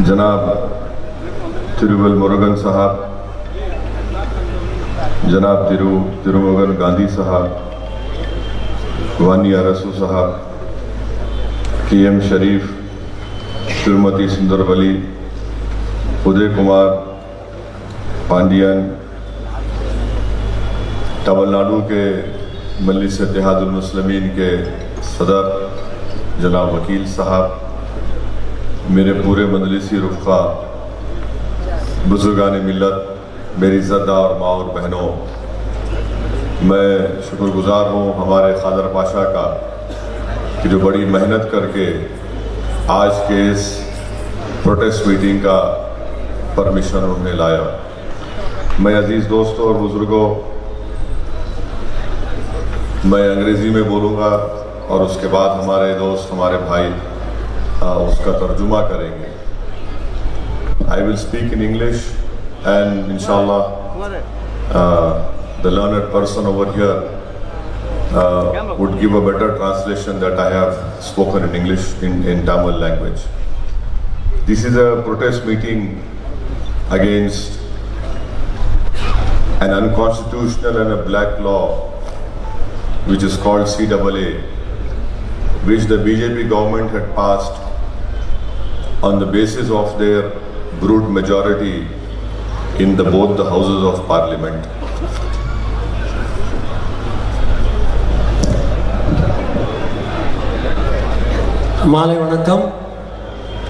जनाब तिरुवल मुरुगन साहब, जनाब तिरुमुगन गांधी साहब, वानी अरसू साहब, KM शरीफ, श्रीमती सुंदरवली, उदय कुमार पांडियन, तमिलनाडु के मजलिस इत्तेहादुल मुस्लिमीन के सदर जनाब वकील साहब, मेरे पूरे मजलिसी रुफ़ा, बुजुर्गान मिल्लत, मेरी इज़्ज़तदार और माँ और बहनों, मैं शुक्रगुज़ार हूँ हमारे खादर पाशा का कि जो बड़ी मेहनत करके आज के इस प्रोटेस्ट मीटिंग का परमिशन उन्होंने लाया। मैं अजीज़ दोस्तों और बुज़ुर्गों, मैं अंग्रेज़ी में बोलूँगा और उसके बाद हमारे दोस्त, हमारे भाई उसका तर्जुमा करेंगे। I will speak in English and inshallah the learned person over here would give a better translation that I have spoken in English in Tamil language. This is a protest meeting against an unconstitutional and a black law which is called CAA, which the BJP government had passed on the basis of their brute majority in both the houses of parliament. மாலை வணக்கம்.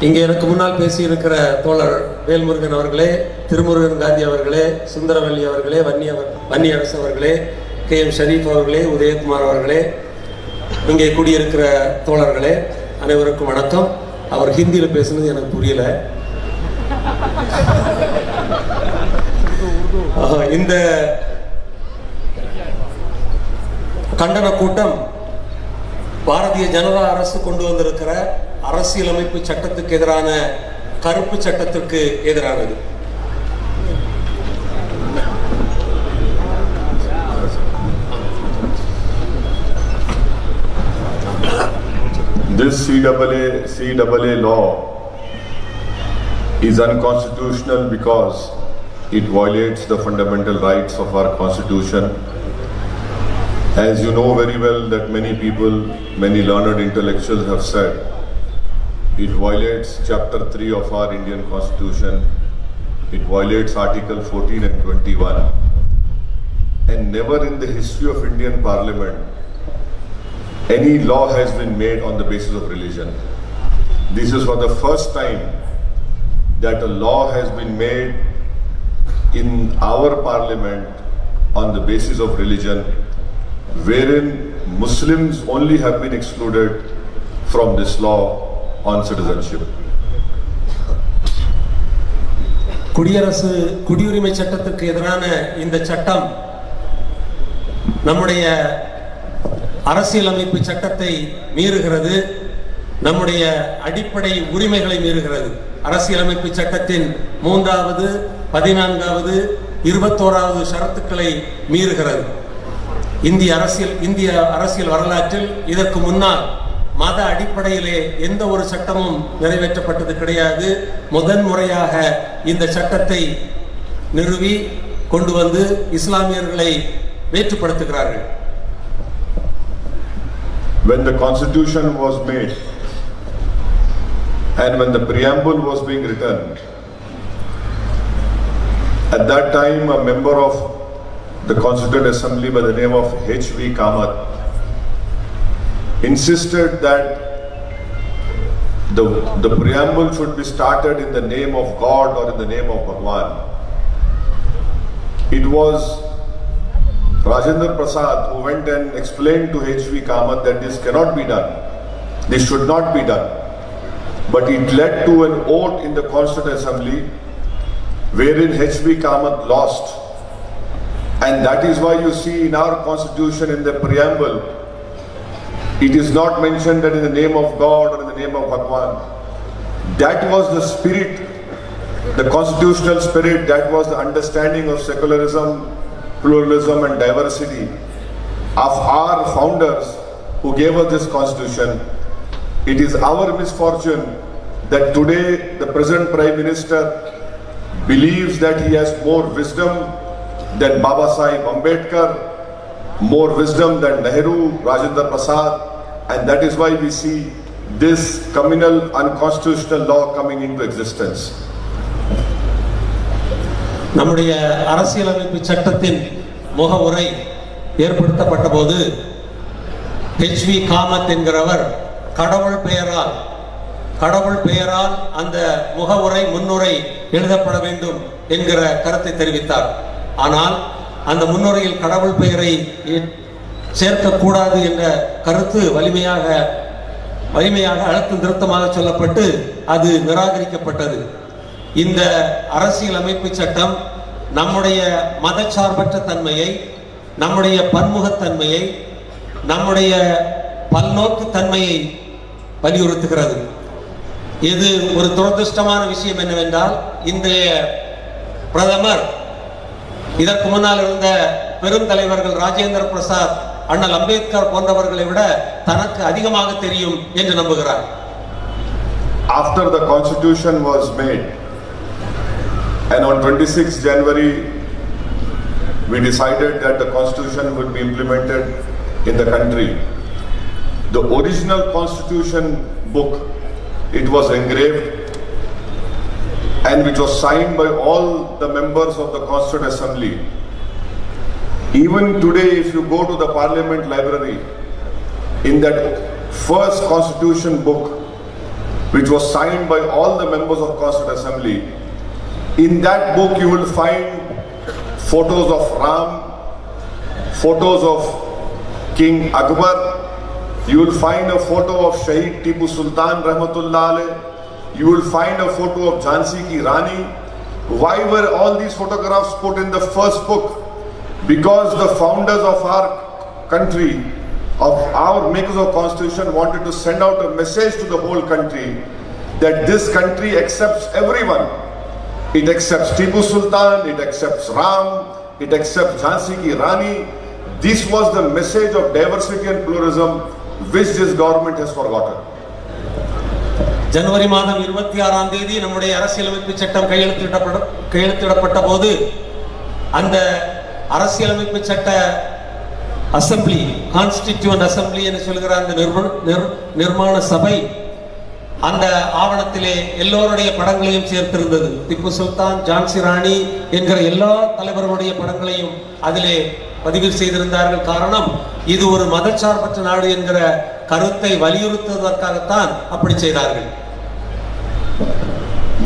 இங்கே எனக்கு முன்னால் பேசியிருக்கிற தோழர் வேல்முருகன் அவர்களே, திருமுருகன் காந்தி அவர்களே, சுந்தரவல்லி அவர்களே, வன்னி அரசு அவர்களே, KM ஷரீஃப் அவர்களே, உதயகுமார் அவர்களே, இங்கே கூடியிருக்கிற தோழர்களே, அனைவருக்கும் வணக்கம். அவர் ஹிந்தியில் பேசுனது எனக்கு புரியல. இந்த கண்டன கூட்டம் பாரதிய ஜனதா அரசு கொண்டு வந்திருக்கிற அரசியலமைப்பு சட்டத்துக்கு எதிரான கருப்பு சட்டத்திற்கு எதிரானது. This CAA law is unconstitutional because it violates the fundamental rights of our constitution. As you know very well that many people, many learned intellectuals have said, it violates chapter 3 of our Indian constitution. It violates article 14 and 21. And never in the history of Indian parliament any law has been made on the basis of religion. This is for the first time that a law has been made in our parliament on the basis of religion, wherein Muslims only have been excluded from this law on citizenship. குடியுரிமை சட்டத்துக்கு எதிரான இந்த சட்டம் நம்முடைய அரசியலமைப்பு சட்டத்தை மீறுகிறது, நம்முடைய அடிப்படை உரிமைகளை மீறுகிறது. அரசியலமைப்பு சட்டத்தின் 3வது, 14வது, 21வது ஷரத்துக்களை மீறுகிறது. இந்திய அரசியல் வரலாற்றில் இதற்கு முன்னால் மத அடிப்படையிலே எந்த ஒரு சட்டமும் நிறைவேற்றப்பட்டது கிடையாது. முதன்முறையாக இந்த சட்டத்தை நிறுவி கொண்டு வந்து இஸ்லாமியர்களை வேற்றுப்படுத்துகிறார்கள். When the constitution was made and when the preamble was being written, at that time a member of the Constituent Assembly by the name of H.V. Kamath insisted that the preamble should be started in the name of God or in the name of Bhagwan. It was Rajendra Prasad who went and explained to H.V. Kamath that this cannot be done, this should not be done. But it led to an vote in the Constituent Assembly wherein H.V. Kamath lost. And that is why you see in our constitution in the preamble, it is not mentioned that in the name of God or in the name of Bhagwan. That was the spirit, the constitutional spirit, that was the understanding of secularism, pluralism and diversity of our founders who gave us this constitution. It is our misfortune that today the present Prime Minister believes that he has more wisdom than Baba Sahib Ambedkar, more wisdom than Nehru, Rajendra Prasad, and that is why we see this communal unconstitutional law coming into existence. நம்முடைய அரசியலமைப்பு சட்டத்தின் முகவுரை ஏற்படுத்தப்பட்ட போது HV Kamath என்கிறவர் கடவுள் பெயரால் அந்த முகவுரை முன்னுரை எழுதப்பட வேண்டும் என்கிற கருத்தை தெரிவித்தார். ஆனால் அந்த முன்னுரையில் கடவுள் பெயரை சேர்க்கக்கூடாது என்ற கருத்து வலிமையாக அழுத்தம் திருத்தமாக சொல்லப்பட்டு அது நிராகரிக்கப்பட்டது. இந்த அரசியல் அமைப்பு சட்டம் நம்முடைய மதச்சார்பற்ற தன்மையை, நம்முடைய பன்முகத்தன்மையை, நம்முடைய பல்நோக்கு தன்மையை வலியுறுத்துகிறது. இது ஒரு துரதிருஷ்டமான விஷயம் என்னவென்றால், இன்றைய பிரதமர் இதற்கு முன்னால் இருந்த பெரும் தலைவர்கள் ராஜேந்திர பிரசாத், அண்ணல் அம்பேத்கர் போன்றவர்களை விட தனக்கு அதிகமாக தெரியும் என்று நம்புகிறார். After the constitution was made and on 26 January we decided that the constitution would be implemented in the country. The original constitution book, it was engraved and which was signed by all the members of the Constituent Assembly. Even today, if you go to the Parliament Library, in that first constitution book, which was signed by all the members of Constituent Assembly, in that book you will find photos of Ram, photos of King Akbar, you will find a photo of Shaheed Tipu Sultan Rahmatullah Alayh, you will find a photo of Jhansi Ki Rani. Why were all these photographs put in the first book? Because the founders of our country, of our makers of constitution, wanted to send out a message to the whole country that this country accepts everyone. It accepts Tipu Sultan, it accepts Ram, it accepts Jhansi Ki Rani. This was the message of diversity and pluralism which this government has forgotten. ஜனவரி மாதம் 26ஆம் தேதி நம்முடைய அரசியலமைப்பு சட்டம் கையெழுத்திடப்பட்ட போது அந்த அரசியலமைப்பு சட்ட அசெம்பிளி, கான்ஸ்டிடியூவன்ட் அசெம்பிளி என்று சொல்கிற அந்த நிர்மாண சபை அந்த ஆவணத்திலே எல்லோருடைய படங்களையும் சேர்த்திருந்தது. திப்பு சுல்தான், ஜான்சி ராணி என்கிற எல்லா தலைவர்களுடைய படங்களையும் அதிலே பதிவு செய்திருந்தார்கள். காரணம், இது ஒரு மதச்சார்பற்ற நாடு என்கிற கருத்தை வலியுறுத்துவதற்காகத்தான் அப்படி செய்தார்கள்.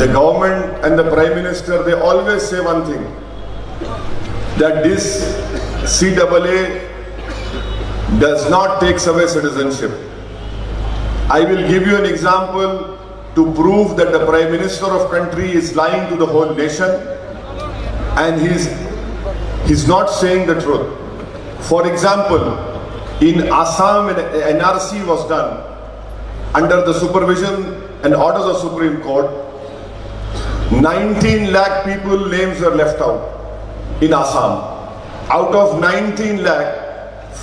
The government and the Prime Minister, they always say one thing, that this CAA does not take away citizenship. I will give you an example to prove that the Prime Minister of country is lying to the whole nation and he's not saying the truth. For example, in Assam, an NRC was done under the supervision and orders of Supreme Court. 19 lakh people names were left out in Assam. Out of 19 lakh,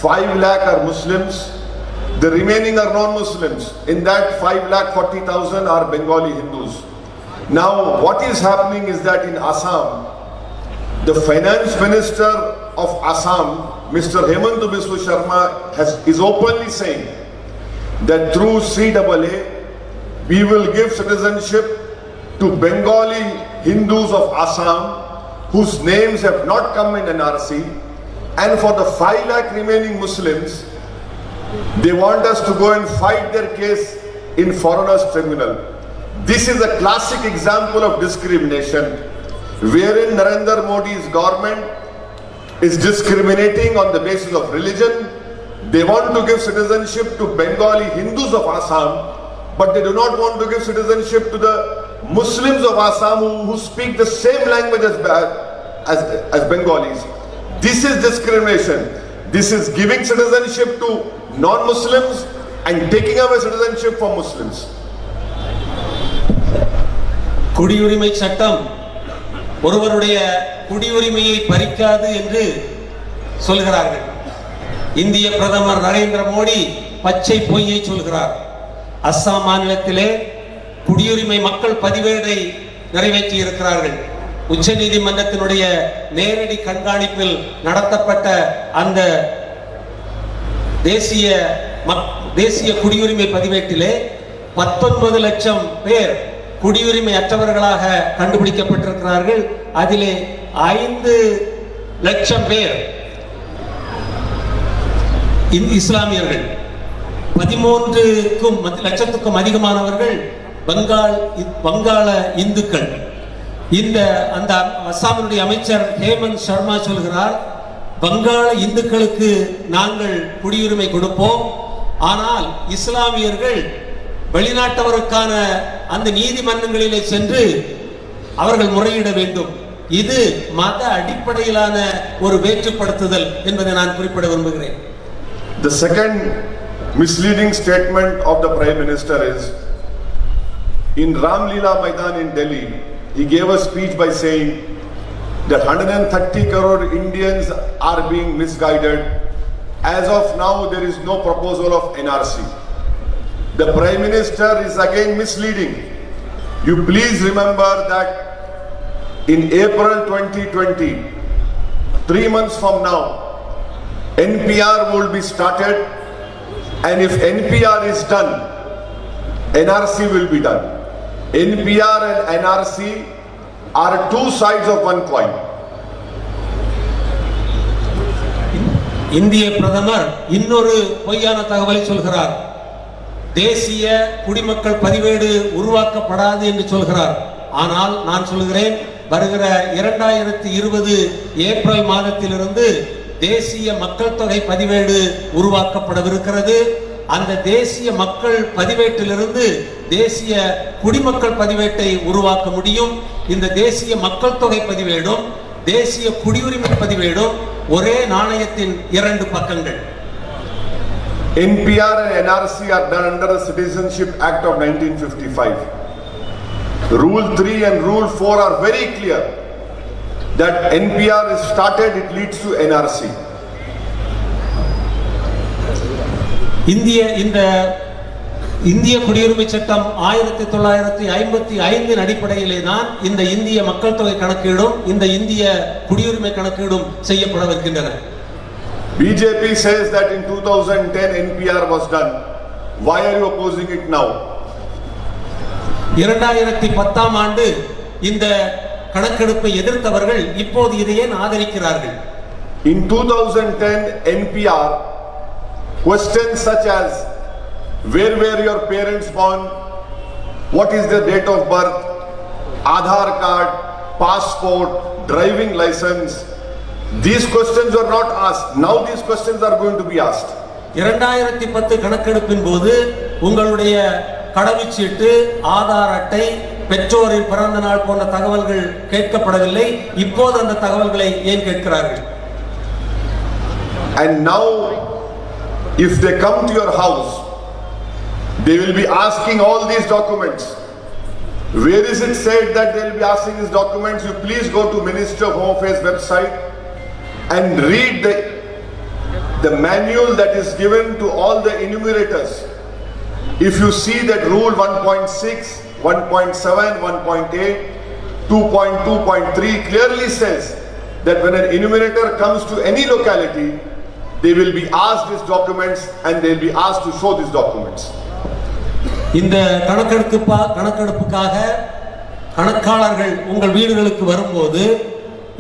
5 lakh are Muslims, the remaining are non-Muslims. In that 5,40,000 are Bengali Hindus. Now what is happening is that in Assam, the finance minister of Assam, Mr. Hemanta Biswa Sharma, is openly saying that through CAA we will give citizenship to Bengali Hindus of Assam whose names have not come in NRC, and for the 5 lakh remaining Muslims, they want us to go and fight their case in foreigners tribunal. This is a classic example of discrimination, wherein Narendra Modi's government is discriminating on the basis of religion. They want to give citizenship to Bengali Hindus of Assam, but they do not want to give citizenship to the Muslims of Assam who speak the same language as Bengalis. This is discrimination. This is giving citizenship to non-Muslims and taking away citizenship from Muslims. குடியுரிமை சட்டம் ஒருவருடைய குடியுரிமையை பறிக்காது என்று சொல்கிறார்கள். இந்திய பிரதமர் நரேந்திர மோடி பச்சை பொய்யை சொல்கிறார். அஸ்ஸாம் மாநிலத்திலே குடியுரிமை மக்கள் பதிவேடை நிறைவேற்றி இருக்கிறார்கள். உச்ச நீதிமன்றத்தினுடைய நேரடி கண்காணிப்பில் நடத்தப்பட்ட அந்த தேசிய குடியுரிமை பதிவேட்டிலே 19 லட்சம் பேர் குடியுரிமை அற்றவர்களாக கண்டுபிடிக்கப்பட்டிருக்கிறார்கள். அதிலே 5 லட்சம் பேர் இஸ்லாமியர்கள், 13 லட்சத்துக்கும் அதிகமானவர்கள் வங்காள இந்துக்கள். அந்த அஸ்ஸாமினுடைய அமைச்சர் ஹேமந்த் சர்மா சொல்கிறார், வங்காள இந்துக்களுக்கு நாங்கள் குடியுரிமை கொடுப்போம், ஆனால் இஸ்லாமியர்கள் வெளிநாட்டவருக்கான அந்த நீதிமன்றங்களிலே சென்று அவர்கள் முறையிட வேண்டும். இது மத அடிப்படையிலான ஒரு வேற்றுப்படுத்துதல் என்பதை நான் குறிப்பிட விரும்புகிறேன். The second misleading statement of the Prime Minister is, in Ramlila Maidan in Delhi, he gave a speech by saying that 130 crore Indians are being misguided. As of now, there is no proposal of NRC. The Prime Minister is again misleading. You please remember that in April 2020, 3 months from now, NPR will be started, and if NPR is done, NRC will be done. NPR and NRC are two sides of one coin. இந்திய பிரதமர் இன்னொரு பொய்யான தகவலை சொல்கிறார். தேசிய குடிமக்கள் பதிவேடு உருவாக்கப்படாது என்று சொல்கிறார். ஆனால் நான் சொல்கிறேன், வருகிற 2020 ஏப்ரல் மாதத்திலிருந்து தேசிய மக்கள் தொகை பதிவேடு உருவாக்கப்படவிருக்கிறது. அந்த தேசிய மக்கள் பதிவேட்டிலிருந்து தேசிய குடிமக்கள் பதிவேட்டை உருவாக்க முடியும். இந்த தேசிய மக்கள் தொகை பதிவேடும் தேசிய குடியுரிமை பதிவேடும் ஒரே நாணயத்தின் 2 பக்கங்கள். NPR and NRC are done under the Citizenship Act of 1955. Rule 3 and Rule 4 are very clear that NPR is started, it leads to NRC. இந்திய குடியுரிமை சட்டம் 1955 அடிப்படையிலே தான் இந்த இந்திய மக்கள் தொகை கணக்கீடும் இந்த இந்திய குடியுரிமை கணக்கீடும் செய்யப்படவிருக்கின்றன. BJP says that in 2010 NPR was done. Why are you opposing it now? 2010 ஆண்டு இந்த கணக்கெடுப்பை எதிர்த்தவர்கள் இப்போது இதை ஏன் ஆதரிக்கிறார்கள்? In 2010 NPR, questions such as where were your parents born, what is their date of birth, Aadhaar card, passport, driving license, these questions were not asked. Now these questions are going to be asked. 2010 கணக்கெடுப்பின் போது உங்களுடைய கடவுச்சீட்டு, ஆதார் அட்டை, பெற்றோரின் பிறந்த நாள் போன்ற தகவல்கள் கேட்கப்படவில்லை. இப்போது அந்த தகவல்களை ஏன் கேட்கிறார்கள்? And now if they come to your house, they will be asking all these documents. Where is it said that they will be asking these documents? You please go to Ministry of Home Affairs website and read the manual that is given to all the enumerators. If you see that Rule 1.6, 1.7, 1.8, 2.2.3 clearly says that when an enumerator comes to any locality, they will be asked these documents and they will be asked to show these documents. இந்த கணக்கெடுப்புக்காக கணக்காளர்கள் உங்கள் வீடுகளுக்கு வரும்போது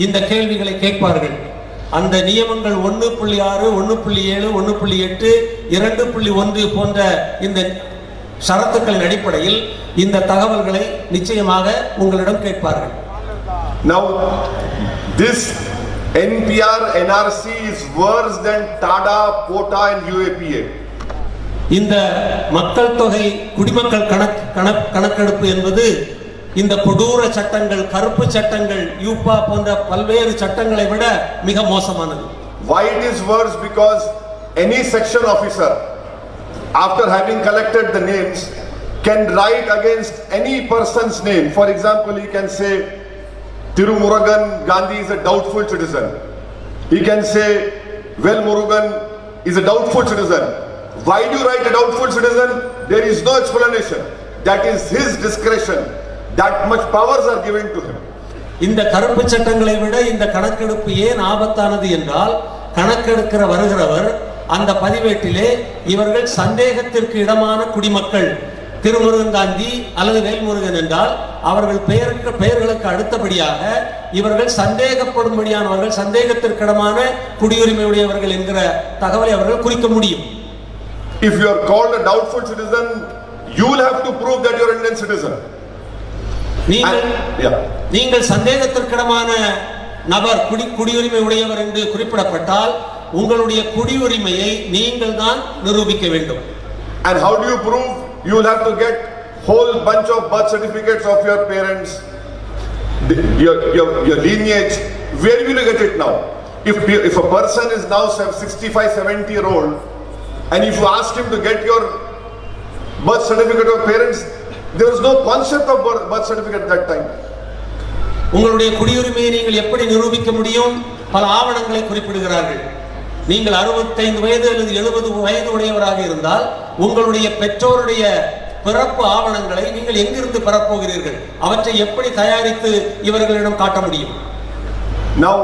இந்த கேள்விகளை கேட்பார்கள். அந்த நியமங்கள் 1.6, 1.7, 1.8, 2.1 போன்ற இந்த ஷரத்துக்களின் அடிப்படையில் இந்த தகவல்களை நிச்சயமாக உங்களிடம் கேட்பார்கள். Now this NPR NRC is worse than TADA, POTA and UAPA. இந்த மக்கள் தொகை குடிமக்கள் கணக்கெடுப்பு என்பது இந்த கொடூர சட்டங்கள், கருப்பு சட்டங்கள், யூபா போன்ற பல்வேறு சட்டங்களை விட மிக மோசமானது. Why it is worse? Because any section officer, after having collected the names, can write against any person's name. For example, he can say Tirumurugan Gandhi is a doubtful citizen. He can say Well Murugan is a doubtful citizen. Why do you write a doubtful citizen? There is no explanation. that is his discretion. That much powers are given to him. இந்த கருப்பு சட்டங்களை விட இந்த கணக்கெடுப்பு ஏன் ஆபத்தானது என்றால், கணக்கெடுக்கிற வருகிறவர் அந்த பதிவேட்டிலே இவர்கள் சந்தேகத்திற்கு இடமான குடிமக்கள் திருமுருகன் காந்தி அல்லது வேல்முருகன் என்றால் அவர்கள் பெயர்களுக்கு அடுத்தபடியாக இவர்கள் சந்தேகப்படும்படியானவர்கள், சந்தேகத்திற்கிடமான குடியுரிமை உடையவர்கள் என்கிற தகவலை அவர்கள் குறிக்க முடியும். If you are called a doubtful citizen, you will have to prove that you are an Indian citizen. நீங்கள் சந்தேகத்திற்கிடமான நபர், குடியுரிமை உடையவர் என்று குறிப்பிடப்பட்டால் உங்களுடைய குடியுரிமையை நீங்கள் தான் நிரூபிக்க வேண்டும். And how do you prove? You will have to get whole bunch of birth certificates of your parents, your lineage. Where will you get it now? If a person is now 65-70-year-old, and if you ask him to get your birth certificate of parents, there was no concept of birth certificate at that time. உங்களுடைய குடியுரிமையை நீங்கள் எப்படி நிரூபிக்க முடியும்? பல ஆவணங்களை குறிப்பிடுகிறார்கள். நீங்கள் 65 வயது அல்லது 70 வயது உடையவராக இருந்தால் உங்களுடைய பெற்றோருடைய பிறப்பு ஆவணங்களை நீங்கள் எங்கிருந்து பெறப்போகிறீர்கள்? அவற்றை எப்படி தயாரித்து இவர்களிடம் காட்ட முடியும்? Now,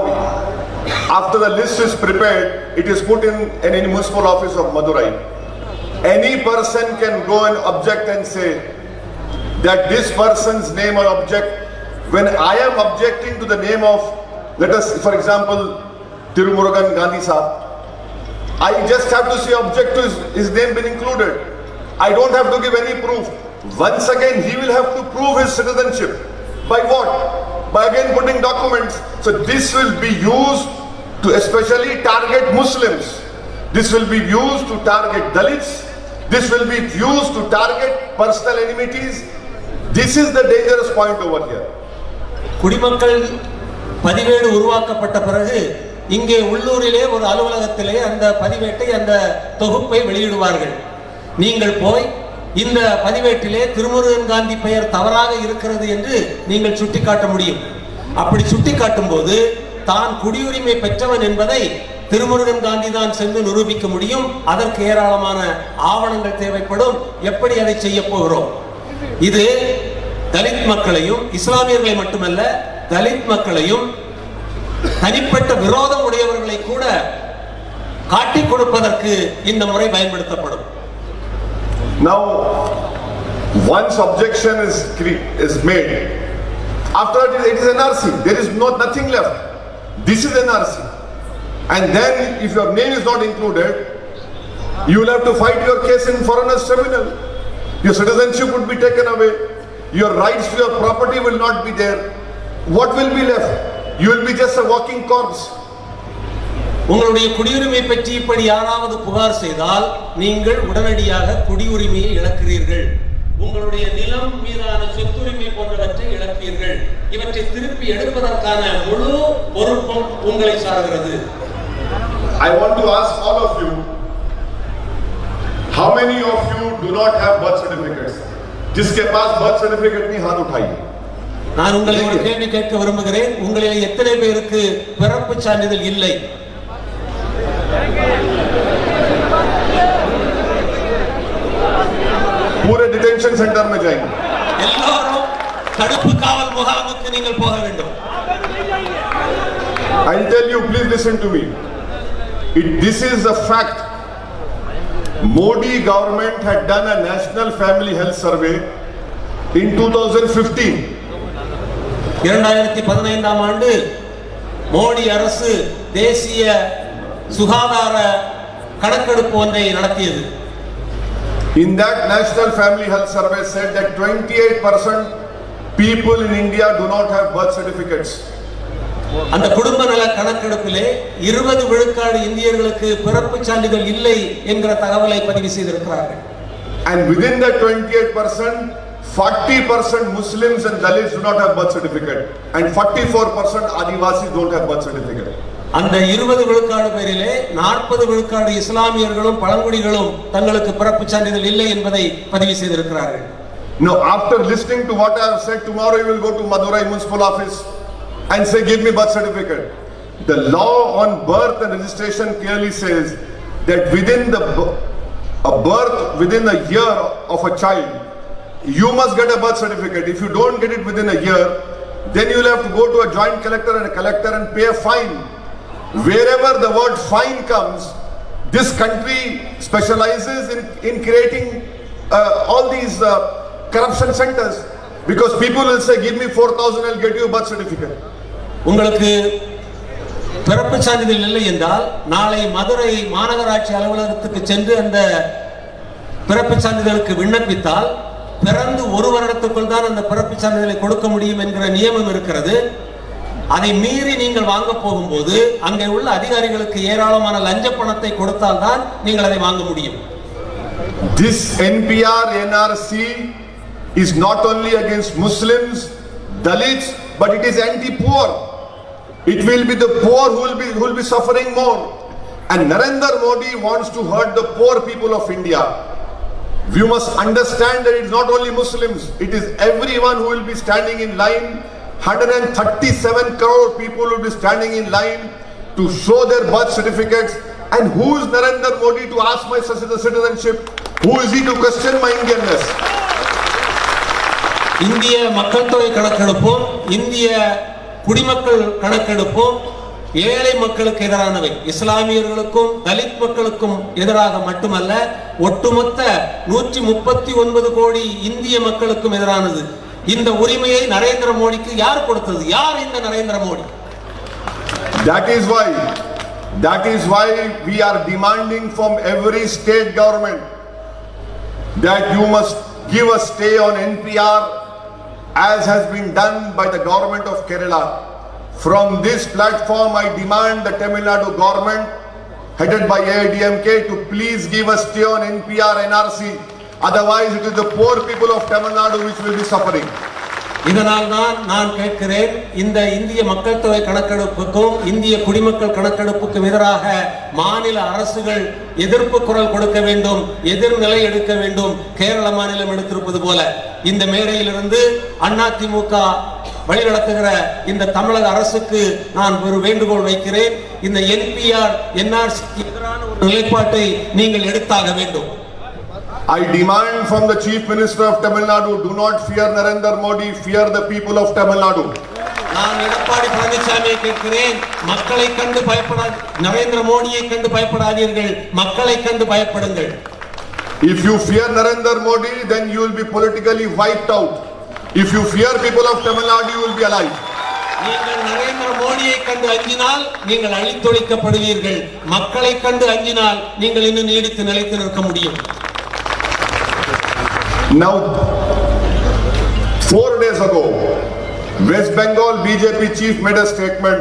after the list is prepared, it is put in any municipal office of Madurai. Any person can go and object and say that this person's name or object, when I am objecting to the name of, let us, for example, Tirumurugan Gandhi Sahab, I just have to say object to his name been included. I don't have to give any proof. Once again, he will have to prove his citizenship. By what? By again putting documents. So this will be used to especially target Muslims. This will be used to target Dalits. This will be used to target personal enmities. This is the dangerous point over here. குடிமக்கள் பதிவேடு உருவாக்கப்பட்ட பிறகு இங்கே உள்ளூரிலே ஒரு அலுவலகத்திலே அந்த பதிவேட்டை, அந்த தொகுப்பை வெளியிடுவார்கள். நீங்கள் போய் இந்த பதிவேட்டிலே திருமுருகன் காந்தி பெயர் தவறாக இருக்கிறது என்று நீங்கள் சுட்டிக்காட்ட முடியும். அப்படி சுட்டிக்காட்டும் போது தான் குடியுரிமை பெற்றவன் என்பதை திருமுருகன் காந்தி தான் சென்று நிரூபிக்க முடியும். அதற்கு ஏராளமான ஆவணங்கள் தேவைப்படும். எப்படி அதை செய்ய போகிறோம்? இது தலித் மக்களையும், இஸ்லாமியர்களை மட்டுமல்ல, தலித் மக்களையும் தனிப்பட்ட விரோதம் உடையவர்களை கூட காட்டிக் கொடுப்பதற்கு இந்த முறை பயன்படுத்தப்படும். Now, once objection is made, after that it is NRC. There is nothing left. This is NRC. And then if your name is not included, you will have to fight your case in foreigners tribunal. Your citizenship would be taken away. Your rights to your property will not be there. What will be left? You will be just a walking corpse. உங்களுடைய குடியுரிமை பற்றி இப்படி யாராவது புகார் செய்தால் நீங்கள் உடனடியாக குடியுரிமையை இழக்கிறீர்கள். உங்களுடைய நிலம் மீதான சொத்துரிமை போன்றவற்றை இழப்பீர்கள். இவற்றை திருப்பி எடுப்பதற்கான முழு பொறுப்பும் உங்களை சார்கிறது. I want to ask all of you, how many of you do not have birth certificates? जिसके पास birth certificate नहीं, हाथ उठाइए. நான் உங்களை ஒரு கேள்வி கேட்க விரும்புகிறேன். உங்களில் எத்தனை பேருக்கு பிறப்பு சான்றிதழ் இல்லை? पूरे डिटेंशन सेंटर में जाएंगे. எல்லாரும் தடுப்பு காவல் முகாமுக்கு நீங்கள் போக வேண்டும். I'll tell you, please listen to me. This is a fact. Modi government had done a national family health survey in 2015. 2015ஆம் ஆண்டு மோடி அரசு தேசிய சுகாதார கணக்கெடுப்பு ஒன்றை நடத்தியது. In that national family health survey said that 28% people in India do not have birth certificates. அந்த குடும்ப நல கணக்கெடுப்பிலே 20 விழுக்காடு இந்தியர்களுக்கு பிறப்பு சான்றிதழ் இல்லை என்கிற தகவலை பதிவு செய்திருக்கிறார்கள். And within that 28%, 40% Muslims and Dalits do not have birth certificate, and 44% Adivasis don't have birth certificate. அந்த 20 விழுக்காடு பேரிலே 40 விழுக்காடு இஸ்லாமியர்களும் பழங்குடிகளும் தங்களுக்கு பிறப்பு சான்றிதழ் இல்லை என்பதை பதிவு செய்திருக்கிறார்கள். Now, after listening to what I have said, tomorrow you will go to Madurai municipal office and say, give me birth certificate. The law on birth and registration clearly says that within a year of a child, you must get a birth certificate. If you don't get it within a year, then you will have to go to a joint collector and pay a fine. Wherever the word fine comes, this country specializes in creating all these corruption centers, because people will say, give me 4,000, I'll get you a birth certificate. உங்களுக்கு பிறப்பு சான்றிதழ் இல்லை என்றால் நாளை மதுரை மாநகராட்சி அலுவலகத்துக்கு சென்று அந்த பிறப்பு சான்றிதழுக்கு விண்ணப்பித்தால் பிறந்து ஒரு வருடத்துக்குள் தான் அந்த பிறப்பு சான்றிதழை கொடுக்க முடியும் என்கிற நியமம் இருக்கிறது. அதை மீறி நீங்கள் வாங்க போகும்போது அங்கே உள்ள அதிகாரிகளுக்கு ஏராளமான லஞ்ச பணத்தை கொடுத்தால் தான் நீங்கள் அதை வாங்க முடியும். This NPR NRC is not only against Muslims, Dalits, but it is anti-poor. It will be the poor who will be suffering more. And Narendra Modi wants to hurt the poor people of India. We must understand that it is not only Muslims, it is everyone who will be standing in line. 137 crore people will be standing in line to show their birth certificates. And who is Narendra Modi to ask my citizenship? Who is he to question my Indianness? இந்திய மக்கள் தொகை கணக்கெடுப்போம், இந்திய குடிமக்கள் கணக்கெடுப்போம் ஏழை மக்களுக்கு எதிரானவை. இஸ்லாமியர்களுக்கும் தலித் மக்களுக்கும் எதிராக மட்டுமல்ல, ஒட்டுமொத்த 139 கோடி இந்திய மக்களுக்கும் எதிரானது. இந்த உரிமையை நரேந்திர மோடிக்கு யார் கொடுத்தது? யார் இந்த Narendra Modi? That is why we are demanding from every state government that you must give a stay on NPR, as has been done by the government of Kerala. From this platform, I demand the Tamil Nadu government, headed by AIMIM, to please give a stay on NPR NRC. Otherwise, it is the poor people of Tamil Nadu which will be suffering. இதனால் நான் கேட்கிறேன், இந்த இந்திய மக்கள் தொகை கணக்கெடுப்புக்கும் இந்திய குடிமக்கள் கணக்கெடுப்புக்கும் எதிராக மாநில அரசுகள் எதிர்ப்பு குரல் கொடுக்க வேண்டும், எதிர்நிலை எடுக்க வேண்டும். கேரள மாநிலம் எடுத்திருப்பது போல இந்த மேடையிலிருந்து அதிமுக வழிநடத்துகிற இந்த தமிழக அரசுக்கு நான் ஒரு வேண்டுகோள் வைக்கிறேன். இந்த NPR NRC எதிரான ஒரு நிலைப்பாட்டை நீங்கள் எடுத்தாக வேண்டும். I demand from the Chief Minister of Tamil Nadu, do not fear Narendra Modi, fear the people of Tamil Nadu. நான் எடப்பாடி பழனிசாமியை கேட்கிறேன், மக்களை கண்டு பயப்படாத, நரேந்திர மோடியை கண்டு பயப்படாதீர்கள், மக்களை கண்டு பயப்படுங்கள். If you fear Narendra Modi, then you will be politically wiped out. If you fear people of Tamil Nadu, you will be alive. நீங்கள் நரேந்திர மோடியை கண்டு அஞ்சினால் நீங்கள் அழித்தொழிக்கப்படுவீர்கள், மக்களை கண்டு அஞ்சினால் நீங்கள் இன்னும் நீடித்து நிலைத்து நிற்க முடியும். Now, 4 days ago, West Bengal BJP chief made a statement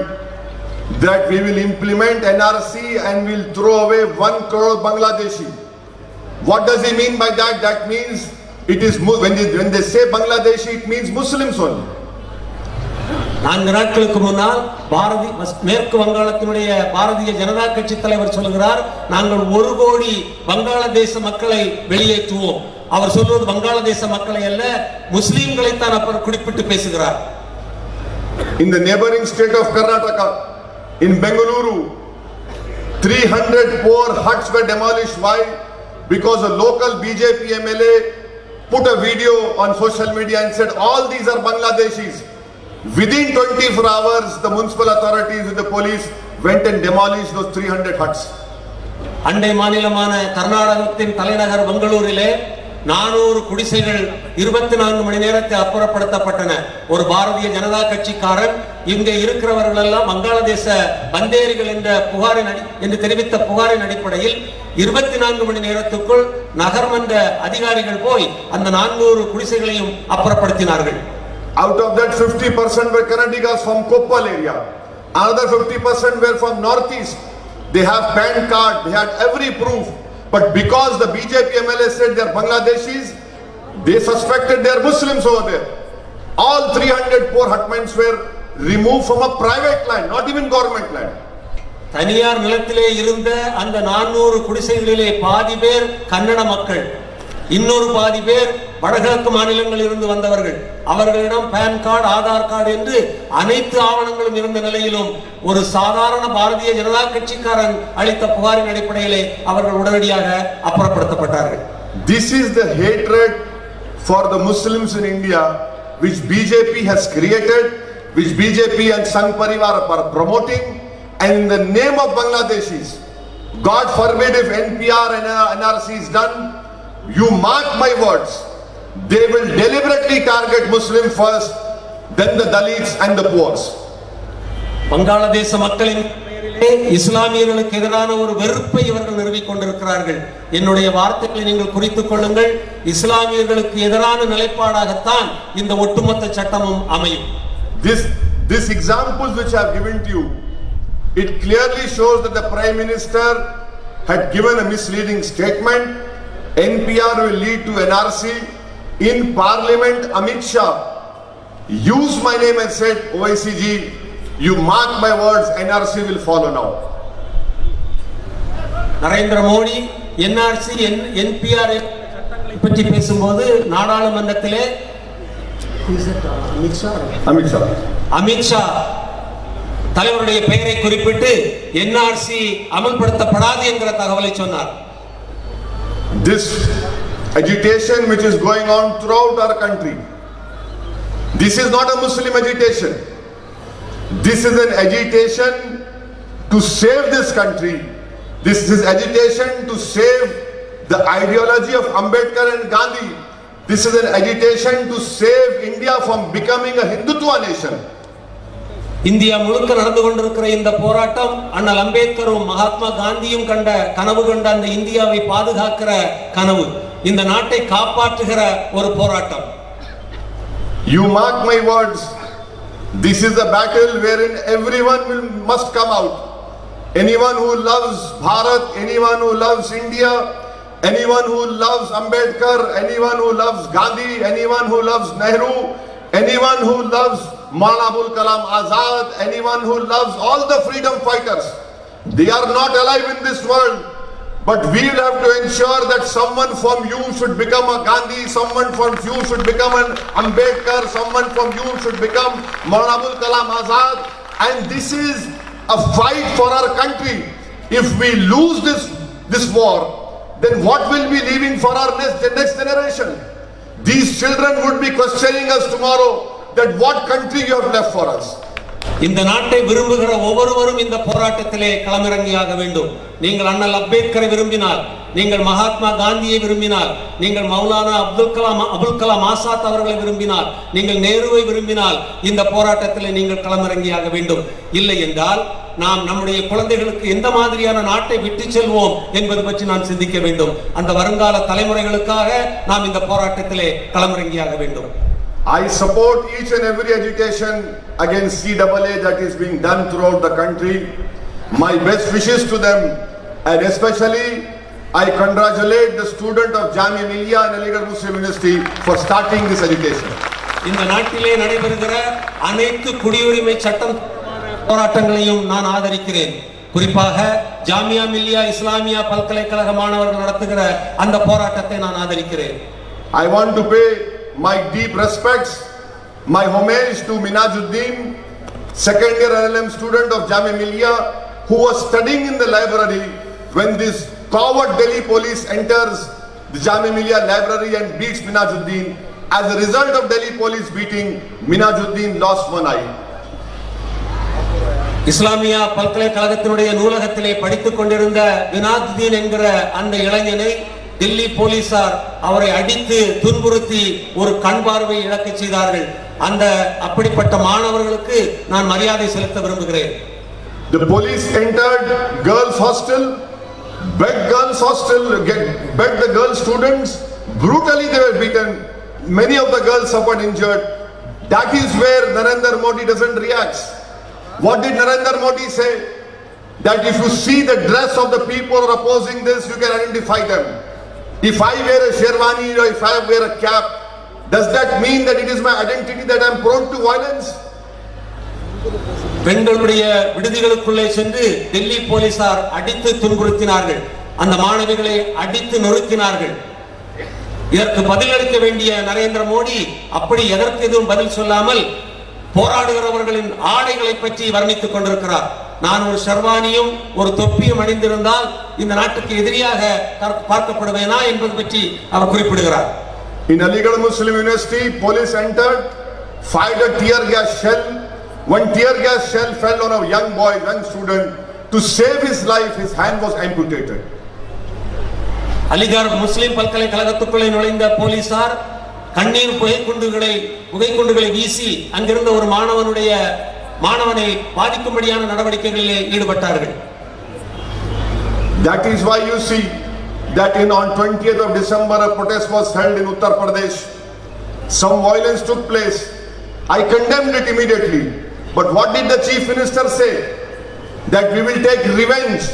that we will implement NRC and will throw away 1 crore Bangladeshi. What does he mean by that? That means it is when they say Bangladeshi, it means Muslims only. 4 நாட்களுக்கு முன்னால் மேற்கு வங்காளத்தினுடைய பாரதிய ஜனதா கட்சி தலைவர் சொல்கிறார், நாங்கள் 1 கோடி வங்காளதேச மக்களை வெளியேற்றுவோம். அவர் சொல்வது வங்காளதேச மக்களை அல்ல, முஸ்லிம்களை தான் அவர் குறிப்பிட்டு பேசுகிறார். In the neighboring state of Karnataka, in Bengaluru, 300 poor huts were demolished. Why? Because a local BJP MLA put a video on social media and said all these are Bangladeshis. Within 24 hours, the municipal authorities and the police went and demolished those 300 huts. அண்டை மாநிலமான கர்நாடகத்தின் தலைநகர் பெங்களூரிலே 400 குடிசைகள் 24 மணி நேரத்தில் அப்புறப்படுத்தப்பட்டன. ஒரு பாரதிய ஜனதா கட்சிக்காரன் இங்கே இருக்கிறவர்கள் எல்லாம் வங்காளதேச பந்தேரிகள் என்று தெரிவித்த புகாரின் அடிப்படையில் 24 மணி நேரத்துக்குள் நகர்மன்ற அதிகாரிகள் போய் அந்த 400 குடிசைகளையும் அப்புறப்படுத்தினார்கள். Out of that, 50% were Kannadigas from Koppal area. Another 50% were from northeast. They have PAN card, they had every proof. But because the BJP MLA said they are Bangladeshis, they suspected they are Muslims over there. All 300 poor hutments were removed from a private land, not even government land. தனியார் நிலத்திலே இருந்த அந்த 400 குடிசைகளிலே பாதி பேர் கன்னட மக்கள், இன்னொரு பாதி பேர் வடகிழக்கு மாநிலங்களில் இருந்து வந்தவர்கள். அவர்களிடம் PAN கார்டு, ஆதார் கார்டு என்று அனைத்து ஆவணங்களும் இருந்த நிலையிலும் ஒரு சாதாரண பாரதிய ஜனதா கட்சிக்காரன் அளித்த புகாரின் அடிப்படையிலே அவர்கள் உடனடியாக அப்புறப்படுத்தப்பட்டார்கள். This is the hatred for the Muslims in India, which BJP has created, which BJP and Sangh Parivar are promoting, and in the name of Bangladeshis, God forbid if NPR and NRC is done, you mark my words, they will deliberately target Muslim first, then the Dalits and the poor. வங்காளதேச மக்களின் இஸ்லாமியர்களுக்கு எதிரான ஒரு வெறுப்பை இவர்கள் நிறுவிக் கொண்டிருக்கிறார்கள். என்னுடைய வார்த்தைகளை நீங்கள் குறித்துக் கொள்ளுங்கள். இஸ்லாமியர்களுக்கு எதிரான நிலைப்பாடாகத்தான் இந்த ஒட்டுமொத்த சட்டமும் அமையும். This examples which I have given to you, it clearly shows that the Prime Minister had given a misleading statement. NPR will lead to NRC. In Parliament, Amit Shah used my name and said, Owaisi ji, you mark my words, NRC will follow now. Narendra Modi NRC NPR சட்டங்களை பற்றி பேசும்போது நாடாளுமன்றத்திலே அமித் ஷா தலைவருடைய பெயரை குறிப்பிட்டு NRC அமல்படுத்தப்படாது என்கிற தகவலை சொன்னார். This agitation which is going on throughout our country, this is not a Muslim agitation. This is an agitation to save this country. This is agitation to save the ideology of Ambedkar and Gandhi. This is an agitation to save India from becoming a Hindutva nation. India முழுக்க நடந்து கொண்டிருக்கிற இந்த போராட்டம் அண்ணல் அம்பேத்கரும் மகாத்மா காந்தியும் கண்ட கனவு கண்ட அந்த இந்தியாவை பாதுகாக்கிற கனவு, இந்த நாட்டை காப்பாற்றுகிற ஒரு போராட்டம். You mark my words, this is a battle wherein everyone must come out. Anyone who loves Bharat, anyone who loves India, anyone who loves Ambedkar, anyone who loves Gandhi, anyone who loves Nehru, anyone who loves Maulana Abul Kalam Azad, anyone who loves all the freedom fighters, they are not alive in this world. But we will have to ensure that someone from you should become a Gandhi, someone from you should become an Ambedkar, someone from you should become Maulana Abul Kalam Azad. And this is a fight for our country. If we lose this war, then what will be leaving for our next generation? These children would be questioning us tomorrow that what country you have left for us. இந்த நாட்டை விரும்புகிற ஒவ்வொருவரும் இந்த போராட்டத்திலே களமிறங்கியாக வேண்டும். நீங்கள் அண்ணல் அம்பேத்கரை விரும்பினால், நீங்கள் மகாத்மா காந்தியை விரும்பினால், நீங்கள் மௌலானா அபுல் கலாம் ஆசாத் அவர்களை விரும்பினால், நீங்கள் நேருவை விரும்பினால் இந்த போராட்டத்திலே நீங்கள் களமிறங்கியாக வேண்டும். இல்லை என்றால் நாம் நம்முடைய குழந்தைகளுக்கு எந்த மாதிரியான நாட்டை விட்டு செல்வோம் என்பது பற்றி நாம் சிந்திக்க வேண்டும். அந்த வருங்கால தலைமுறைகளுக்காக நாம் இந்த போராட்டத்திலே களமிறங்கியாக வேண்டும். I support each and every agitation against CAA that is being done throughout the country. My best wishes to them, and especially I congratulate the student of Jamia Millia and Aligarh Muslim University for starting this agitation. இந்த நாட்டிலே நடைபெறுகிற அனைத்து குடியுரிமை சட்டம் போராட்டங்களையும் நான் ஆதரிக்கிறேன். குறிப்பாக ஜாமியா மில்லியா இஸ்லாமியா பல்கலைக்கழக மாணவர்கள் நடத்துகிற அந்த போராட்டத்தை நான் ஆதரிக்கிறேன். I want to pay my deep respects, my homage to Minajuddin, second year LLM student of Jamia Millia, who was studying in the library when this coward Delhi police enters the Jamia Millia library and beats Minajuddin. As a result of Delhi police beating, Minajuddin lost one eye. Islamia பல்கலைக்கழகத்தினுடைய நூலகத்திலே படித்துக் கொண்டிருந்த மினாஜுதீன் என்கிற அந்த இளைஞனை டெல்லி போலீசார் அவரை அடித்து துன்புறுத்தி ஒரு கண் பார்வை இழக்க செய்தார்கள். அந்த அப்படிப்பட்ட மாணவர்களுக்கு நான் மரியாதை செலுத்த விரும்புகிறேன். The police entered girls hostel, begged the girl students, brutally they were beaten. Many of the girls suffered injured. That is where Narendra Modi doesn't react. What did Narendra Modi say? That if you see the dress of the people opposing this, you can identify them. If I wear a sherwani or if I wear a cap, does that mean that it is my identity that I am prone to violence? பெண்களுடைய விடுதிகளுக்குள்ளே சென்று டெல்லி போலீசார் அடித்து துன்புறுத்தினார்கள். அந்த மாணவிகளை அடித்து நொறுக்கினார்கள். இதற்கு பதிலளிக்க வேண்டிய நரேந்திர மோடி அப்படி எதற்கு எதுவும் பதில் சொல்லாமல் போராடுகிறவர்களின் ஆடைகளை பற்றி வர்ணித்துக் கொண்டிருக்கிறார். நான் ஒரு ஷர்வானியும் ஒரு தொப்பியும் அணிந்திருந்தால் இந்த நாட்டுக்கு எதிரியாக பார்க்கப்படுவேனா என்பது பற்றி அவர் குறிப்பிடுகிறார். In Aligarh Muslim University, police entered, fired a tear gas shell. One tear gas shell fell on a young boy, young student. To save his life, his hand was amputated. Aligarh முஸ்லிம் பல்கலைக்கழகத்துக்குள்ளே நுழைந்த போலீசார் கண்ணீர் புகைக்குண்டுகளை வீசி அங்கிருந்த ஒரு மாணவனை பாதிக்கும்படியான நடவடிக்கைகளிலே ஈடுபட்டார்கள். That is why you see that on 20th of December a protest was held in Uttar Pradesh. Some violence took place. I condemned it immediately. But what did the Chief Minister say? That we will take revenge.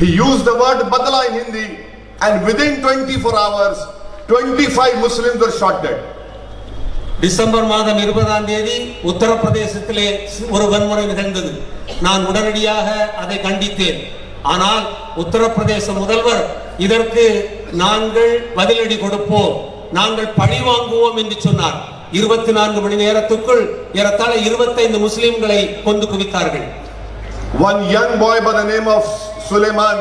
He used the word badla in Hindi, and within 24 hours 25 Muslims were shot dead. December மாதம் 20ஆம் தேதி உத்தரப்பிரதேசத்திலே ஒரு வன்முறை நிகழ்ந்தது. நான் உடனடியாக அதை கண்டித்தேன். ஆனால் உத்தரப்பிரதேச முதல்வர் இதற்கு நாங்கள் பதிலடி கொடுப்போம், நாங்கள் பழி வாங்குவோம் என்று சொன்னார். 24 மணி நேரத்துக்குள் ஏறத்தாழ 25 முஸ்லிம்களை கொண்டு குவித்தார்கள். One young boy by the name of Suleiman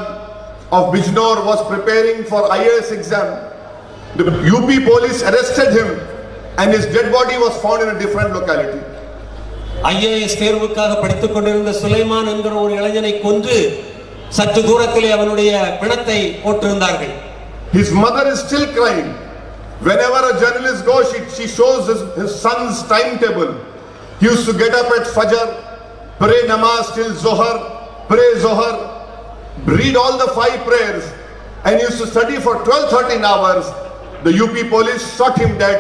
of Bijnor was preparing for IAS exam. The UP police arrested him and his dead body was found in a different locality. IAS தேர்வுக்காக படித்துக் கொண்டிருந்த சுலைமான் என்கிற ஒரு இளைஞனை கொன்று சற்று தூரத்திலே அவனுடைய பிணத்தை போட்டிருந்தார்கள். His mother is still crying. Whenever a journalist goes, she shows his son's timetable. He used to get up at Fajr, pray namaz till Zohar, pray Zohar, read all the 5 prayers, and he used to study for 12-13 hours. The UP police shot him dead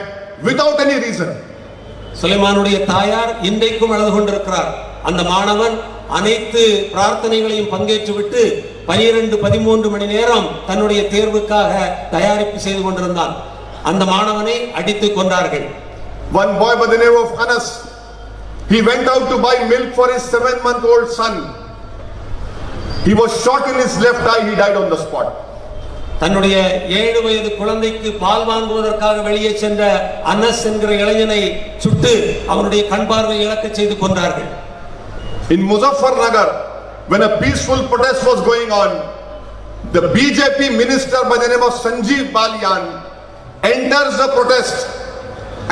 without any reason. சுலைமானுடைய தாயார் இன்றைக்கும் அழுது கொண்டிருக்கிறார். அந்த மாணவன் அனைத்து பிரார்த்தனைகளையும் பங்கேற்றுவிட்டு 12-13 மணி நேரம் தன்னுடைய தேர்வுக்காக தயாரிப்பு செய்து கொண்டிருந்தான். அந்த மாணவனை அடித்து கொண்டார்கள். One boy by the name of Anas, he went out to buy milk for his 7-month-old son. He was shot in his left eye. He died on the spot. தன்னுடைய 7 வயது குழந்தைக்கு பால் வாங்குவதற்காக வெளியே சென்ற அனஸ் என்கிற இளைஞனை சுட்டு அவனுடைய கண் பார்வை இழக்க செய்து கொண்டார்கள். In Muzaffarnagar, when a peaceful protest was going on, the BJP minister by the name of Sanjeev Balian enters the protest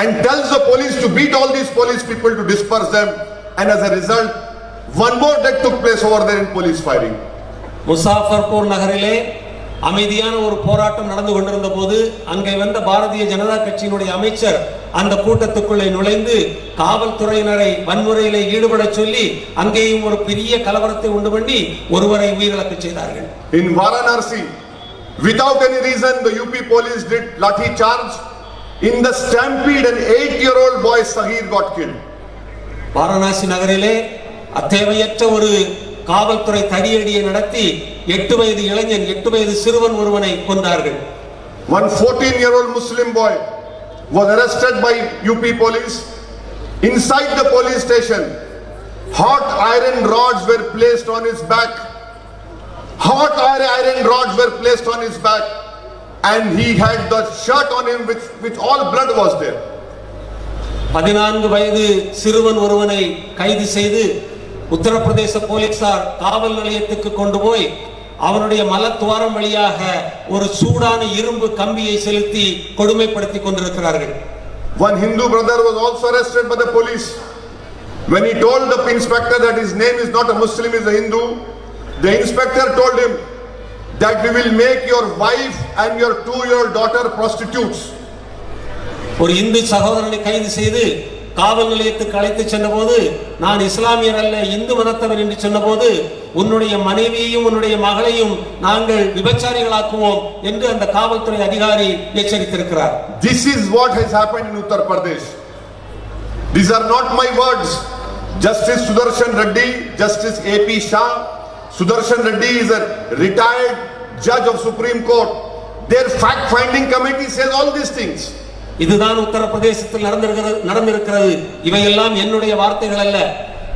and tells the police to beat all these police people to disperse them, and as a result one more death took place over there in police firing. Muzaffarpur நகரிலே அமைதியான ஒரு போராட்டம் நடந்து கொண்டிருந்த போது அங்கே வந்த பாரதிய ஜனதா கட்சியினுடைய அமைச்சர் அந்த கூட்டத்துக்குள்ளே நுழைந்து காவல்துறையினரை வன்முறையிலே ஈடுபட சொல்லி அங்கேயும் ஒரு பெரிய கலவரத்தை உண்டு பண்ணி ஒருவரை உயிரிழக்க செய்தார்கள். In Varanasi, without any reason, the UP police did lathi charge. In the stampede, an 8-year-old boy Sahir got killed. Varanasi நகரிலே அத்தேவையற்ற ஒரு காவல்துறை தடியடியை நடத்தி 8 வயது இளைஞன் 8 வயது சிறுவன் ஒருவனை கொன்றார்கள். One 14-year-old Muslim boy was arrested by UP police. Inside the police station, hot iron rods were placed on his back. Hot iron rods were placed on his back, and he had the shirt on him which all blood was there. 14 வயது சிறுவன் ஒருவனை கைது செய்து உத்தரப்பிரதேச போலீசார் காவல் நிலையத்துக்கு கொண்டு போய் அவனுடைய மலத்துவாரம் வழியாக ஒரு சூடான இரும்பு கம்பியை செலுத்தி கொடுமைப்படுத்தி கொண்டிருக்கிறார்கள். One Hindu brother was also arrested by the police. When he told the inspector that his name is not a Muslim, he is a Hindu, the inspector told him that we will make your wife and your 2-year-old daughter prostitutes. ஒரு இந்து சகோதரனை கைது செய்து காவல் நிலையத்துக்கு அழைத்து சென்றபோது நான் இஸ்லாமியர் அல்ல இந்து மதத்தவர் என்று சொன்னபோது உன்னுடைய மனைவியையும் உன்னுடைய மகளையும் நாங்கள் விபச்சாரிகளாக்குவோம் என்று அந்த காவல்துறை அதிகாரி எச்சரித்திருக்கிறார். This is what has happened in Uttar Pradesh. These are not my words. Justice Sudarshan Reddy, Justice AP Shah. Sudarshan Reddy is a retired judge of Supreme Court. Their fact-finding committee says all these things. இதுதான் உத்தரப்பிரதேசத்தில் நடந்திருக்கிறது. இவையெல்லாம் என்னுடைய வார்த்தைகள் அல்ல.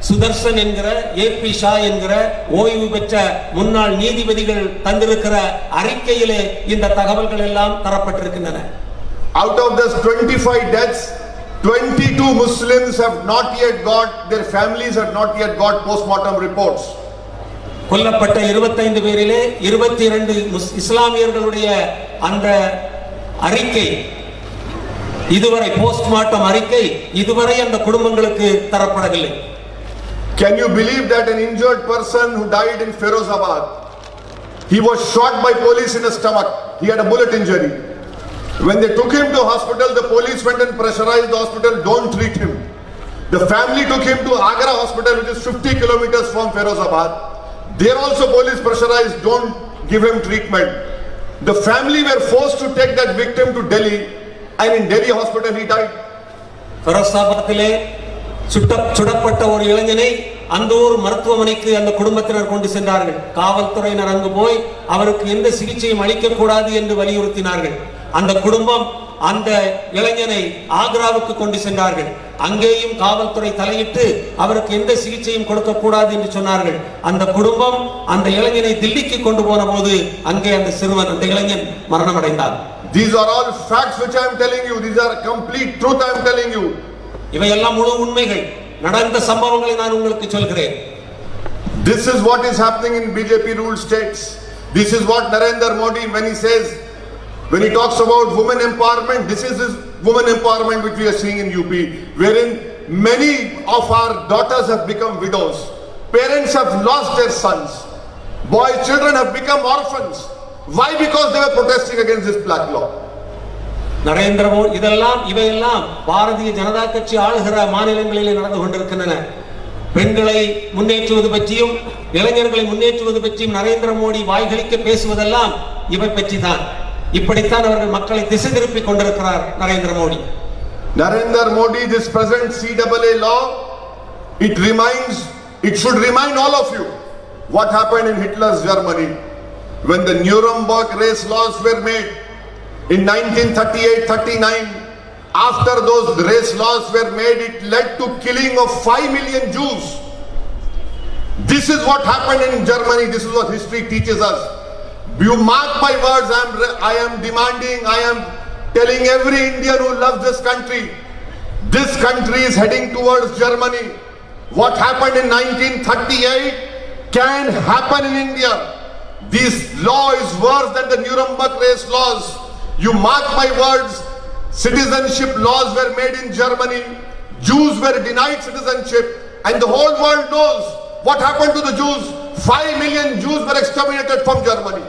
சுதர்சன் என்கிற AB Shah என்கிற ஓய்வு பெற்ற முன்னாள் நீதிபதிகள் தந்திருக்கிற அறிக்கையிலே இந்த தகவல்கள் எல்லாம் தரப்பட்டிருக்கின்றன. Out of this 25 deaths, 22 Muslims have not yet got, their families have not yet got postmortem reports. கொல்லப்பட்ட 25 பேரிலே 22 இஸ்லாமியர்களுடைய அந்த அறிக்கை இதுவரை போஸ்ட்மார்ட்டம் அறிக்கை இதுவரை அந்த குடும்பங்களுக்கு தரப்படவில்லை. Can you believe that an injured person who died in Firozabad, he was shot by police in the stomach, he had a bullet injury. When they took him to hospital, the police went and pressurized the hospital, don't treat him. The family took him to Agra hospital, which is 50 kilometers from Firozabad. There also police pressurized, don't give him treatment. The family were forced to take that victim to Delhi, and in Delhi hospital he died. Firozabadile சுடப்பட்ட ஒரு இளைஞனை அந்த ஒரு மருத்துவமனைக்கு அந்த குடும்பத்தினர் கொண்டு சென்றார்கள். காவல்துறையினர் அங்கு போய் அவருக்கு எந்த சிகிச்சையும் அளிக்க கூடாது என்று வலியுறுத்தினார்கள். அந்த குடும்பம் அந்த இளைஞனை ஆக்ராவுக்கு கொண்டு சென்றார்கள். அங்கேயும் காவல்துறை தலையிட்டு அவருக்கு எந்த சிகிச்சையும் கொடுக்க கூடாது என்று சொன்னார்கள். அந்த குடும்பம் அந்த இளைஞனை தில்லிக்கு கொண்டு போன போது அங்கே அந்த சிறுவன் அந்த இளைஞன் மரணம் அடைந்தார். These are all facts which I am telling you. These are complete truth I am telling you. இவையெல்லாம் முழு உண்மைகள், நடந்த சம்பவங்களை நான் உங்களுக்கு சொல்கிறேன். This is what is happening in BJP ruled states. This is what Narendra Modi, when he says, when he talks about women empowerment, this is his women empowerment which we are seeing in UP, wherein many of our daughters have become widows. Parents have lost their sons. Boy children have become orphans. Why? Because they were protesting against this black law. Narendra Modi இவையெல்லாம் பாரதிய ஜனதா கட்சி ஆளுகிற மாநிலங்களிலே நடந்து கொண்டிருக்கின்றன. பெண்களை முன்னேற்றுவது பற்றியும் இளைஞர்களை முன்னேற்றுவது பற்றியும் நரேந்திர மோடி வாய்களிக்க பேசுவதெல்லாம் இவை பற்றி தான். இப்படித்தான் அவர்கள் மக்களை திசை திருப்பி கொண்டிருக்கிறார் Narendra Modi. Narendra Modi, this present CAA law, it should remind all of you what happened in Hitler's Germany when the Nuremberg race laws were made. In 1938-39, after those race laws were made, it led to killing of 5 million Jews. This is what happened in Germany. This is what history teaches us. You mark my words, I am demanding, I am telling every Indian who loves this country is heading towards Germany. What happened in 1938 can happen in India. This law is worse than the Nuremberg race laws. You mark my words, citizenship laws were made in Germany, Jews were denied citizenship, and the whole world knows what happened to the Jews. 5 million Jews were exterminated from Germany.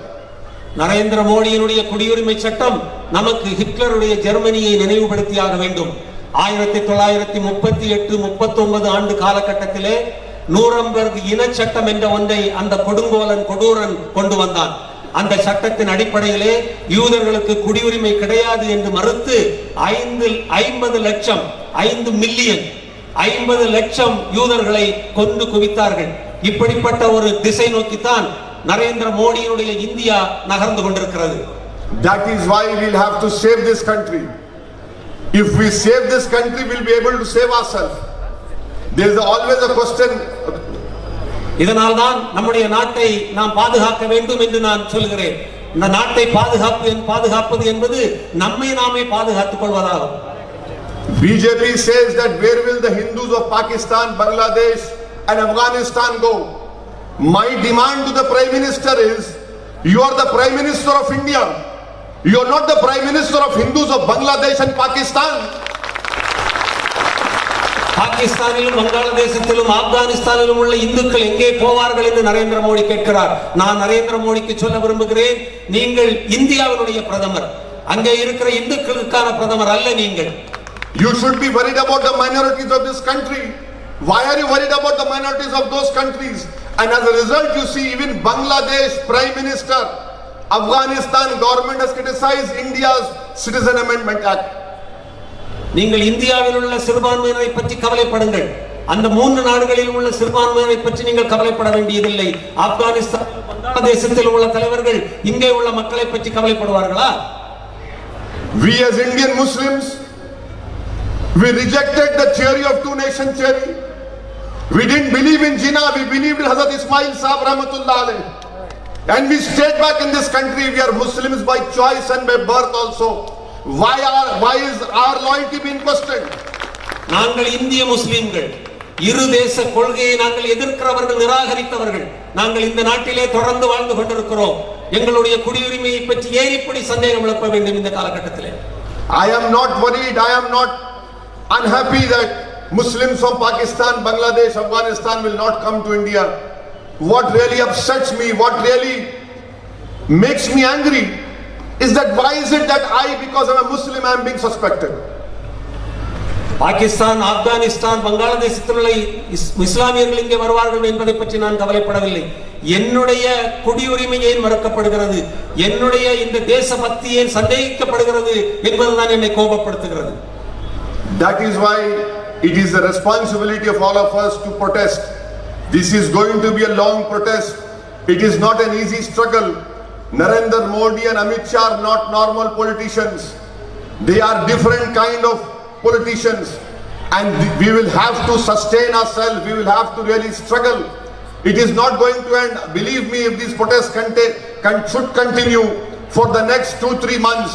Narendra மோடியினுடைய குடியுரிமை சட்டம் நமக்கு ஹிட்லருடைய ஜெர்மனியை நினைவுபடுத்தியாக வேண்டும். 1938-39 ஆண்டு காலகட்டத்திலே நூரம்பர்க் இன சட்டம் என்ற ஒன்றை அந்த கொடூரன் கொண்டு வந்தான். அந்த சட்டத்தின் அடிப்படையிலே யூதர்களுக்கு குடியுரிமை கிடையாது என்று மறுத்து 50 லட்சம் யூதர்களை கொண்டு குவித்தார்கள். இப்படிப்பட்ட ஒரு திசை நோக்கித்தான் நரேந்திர மோடியினுடைய இந்தியா நகர்ந்து கொண்டிருக்கிறது. That is why we'll have to save this country. If we save this country, we'll be able to save ourselves. There is always a question. இதனால் தான் நம்முடைய நாட்டை நாம் பாதுகாக்க வேண்டும் என்று நான் சொல்கிறேன். இந்த நாட்டை பாதுகாப்பது என்பது நம்மை நாமே பாதுகாத்துக் கொள்வதாகும். BJP says that where will the Hindus of Pakistan, Bangladesh and Afghanistan go? My demand to the Prime Minister is, you are the Prime Minister of India. You are not the Prime Minister of Hindus of Bangladesh and Pakistan. பாகிஸ்தானிலும் வங்காளதேசத்திலும் ஆப்கானிஸ்தானிலும் உள்ள இந்துக்கள் எங்கே போவார்கள் என்று நரேந்திர மோடி கேட்கிறார். நான் நரேந்திர மோடிக்கு சொல்ல விரும்புகிறேன், நீங்கள் இந்தியாவினுடைய பிரதமர், அங்கே இருக்கிற இந்துக்களுக்கான பிரதமர் அல்ல நீங்கள். You should be worried about the minorities of this country. Why are you worried about the minorities of those countries? And as a result, you see even Bangladesh Prime Minister, Afghanistan government has criticized India's Citizen Amendment Act. நீங்கள் இந்தியாவில் உள்ள சிறுபான்மையினரை பற்றி கவலைப்படுங்கள். அந்த 3 நாடுகளில் உள்ள சிறுபான்மையினரை பற்றி நீங்கள் கவலைப்பட வேண்டியதில்லை. ஆப்கானிஸ்தான், வங்காளதேசத்தில் உள்ள தலைவர்கள் இங்கே உள்ள மக்களை பற்றி கவலைப்படுவார்களா? We as Indian Muslims, we rejected the theory of two-nation theory. We didn't believe in Jinnah, we believed in Hazrat Ismail Sahib Rahmatullah alayh. And we stayed back in this country. We are Muslims by choice and by birth also. Why is our loyalty being questioned? நாங்கள் இந்திய முஸ்லிம்கள், இரு தேச கொள்கையை நாங்கள் எதிர்க்கிறவர்கள், நிராகரித்தவர்கள். நாங்கள் இந்த நாட்டிலே தொடர்ந்து வாழ்ந்து கொண்டிருக்கிறோம். எங்களுடைய குடியுரிமையை பற்றி ஏன் இப்படி சந்தேகம் எழுப்ப வேண்டும் இந்த காலகட்டத்திலே? I am not worried, I am not unhappy that Muslims from Pakistan, Bangladesh, Afghanistan will not come to India. What really upsets me, what really makes me angry is that why is it that because I'm a Muslim, I am being suspected? Pakistan, Afghanistan, பங்களாதேசத்தில் உள்ள இஸ்லாமியர்கள் இங்கே வருவார்கள் என்பதை பற்றி நான் கவலைப்படவில்லை. என்னுடைய குடியுரிமை ஏன் மறுக்கப்படுகிறது, என்னுடைய இந்த தேசபக்தி ஏன் சந்தேகிக்கப்படுகிறது என்பதுதான் என்னை கோபப்படுத்துகிறது. That is why it is the responsibility of all of us to protest. This is going to be a long protest. It is not an easy struggle. Narendra Modi and Amit Shah are not normal politicians. They are different kind of politicians, and we will have to sustain ourselves. We will have to really struggle. It is not going to end. Believe me, if these protests should continue for the next 2-3 months,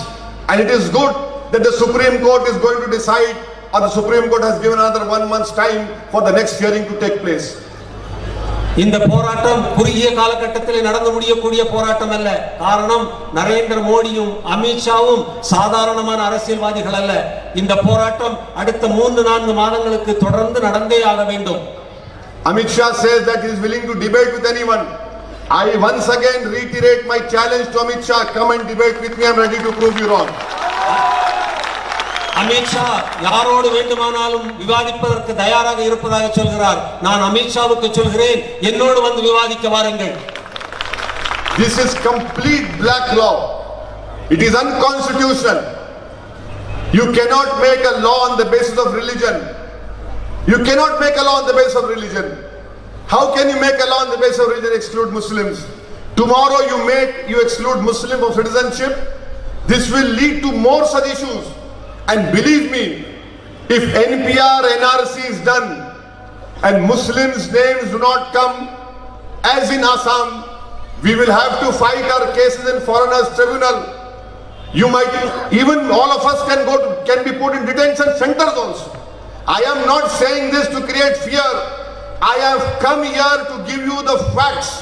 and it is good that the Supreme Court is going to decide, or the Supreme Court has given another 1 month's time for the next hearing to take place. இந்த போராட்டம் குறுகிய காலகட்டத்தில் நடந்து முடியக்கூடிய போராட்டம் அல்ல. காரணம், நரேந்திர மோடியும் அமித்ஷாவும் சாதாரணமான அரசியல்வாதிகள் அல்ல. இந்த போராட்டம் அடுத்த 3-4 மாதங்களுக்கு தொடர்ந்து நடந்தே ஆக வேண்டும். Amit Shah says that he is willing to debate with anyone. I once again reiterate my challenge to Amit Shah, come and debate with me, I am ready to prove you wrong. Amit Shah யாரோடு வேண்டுமானாலும் விவாதிப்பதற்கு தயாராக இருப்பதாக சொல்கிறார். நான் அமித்ஷாவுக்கு சொல்கிறேன், என்னோடு வந்து விவாதிக்க வாருங்கள். This is complete black law. It is unconstitutional. You cannot make a law on the basis of religion. You cannot make a law on the basis of religion. How can you make a law on the basis of religion, exclude Muslims? Tomorrow you exclude Muslim of citizenship. This will lead to more such issues. And believe me, if NPR, NRC is done and Muslims' names do not come, as in Assam, we will have to fight our cases in foreigners tribunal. You might, even all of us can be put in detention centers also. I am not saying this to create fear. I have come here to give you the facts.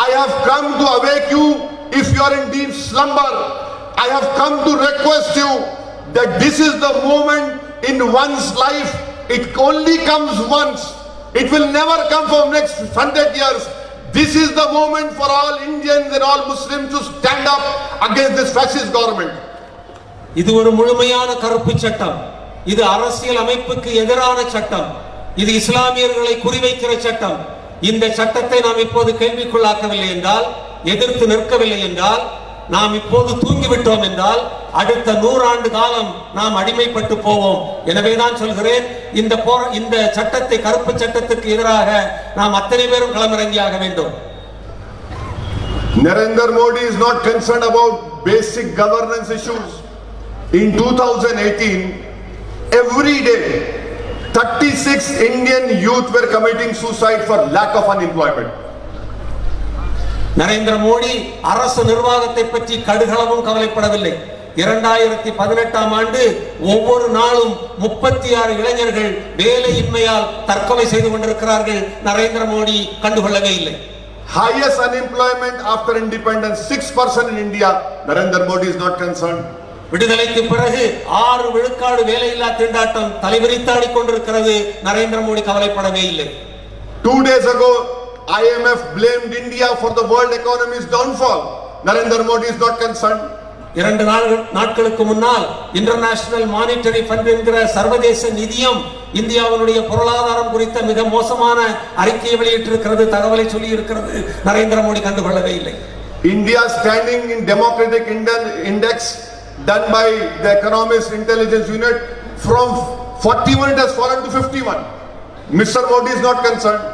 I have come to awake you if you are in deep slumber. I have come to request you that this is the moment in one's life. It only comes once. It will never come for next 100 years. This is the moment for all Indians and all Muslims to stand up against this fascist government. இது ஒரு முழுமையான கருப்பு சட்டம். இது அரசியல் அமைப்புக்கு எதிரான சட்டம். இது இஸ்லாமியர்களை குறிவைக்கிற சட்டம். இந்த சட்டத்தை நாம் இப்போது கேள்விக்குள்ளாக்கவில்லை என்றால், எதிர்த்து நிற்கவில்லை என்றால், நாம் இப்போது தூங்கிவிட்டோம் என்றால் அடுத்த 100 ஆண்டு காலம் நாம் அடிமைப்பட்டு போவோம். எனவே தான் சொல்கிறேன், இந்த சட்டத்தை, கருப்பு சட்டத்துக்கு எதிராக நாம் அத்தனை பேரும் களமிறங்கியாக வேண்டும். Narendra Modi is not concerned about basic governance issues. In 2018, every day 36 Indian youth were committing suicide for lack of unemployment. Narendra Modi அரசு நிர்வாகத்தை பற்றி கடுகளவும் கவலைப்படவில்லை. 2018ஆம் ஆண்டு ஒவ்வொரு நாளும் 36 இளைஞர்கள் வேலையின்மையால் தற்கொலை செய்து கொண்டிருக்கிறார்கள். நரேந்திர மோடி கண்டுகொள்ளவே இல்லை. Highest unemployment after independence, 6% in India. Narendra Modi is not concerned. விடுதலைக்கு பிறகு 6 விழுக்காடு வேலையில்லா திண்டாட்டம் தலைவிரித்தாடி கொண்டிருக்கிறது. நரேந்திர மோடி கவலைப்படவே இல்லை. 2 days ago IMF blamed India for the world economy's downfall. Narendra Modi is not concerned. 2 நாட்களுக்கு முன்னால் இன்டர்நேஷனல் மானிட்டரி ஃபண்ட் என்கிற சர்வதேச நிதியம் இந்தியாவுடைய பொருளாதாரம் குறித்த மிக மோசமான அறிக்கையை வெளியிட்டிருக்கிறது, தகவலை சொல்லி இருக்கிறது. நரேந்திர மோடி கண்டுகொள்ளவே இல்லை. India standing in democratic index done by the economist intelligence unit, from 41 it has fallen to 51. Mr. Modi is not concerned.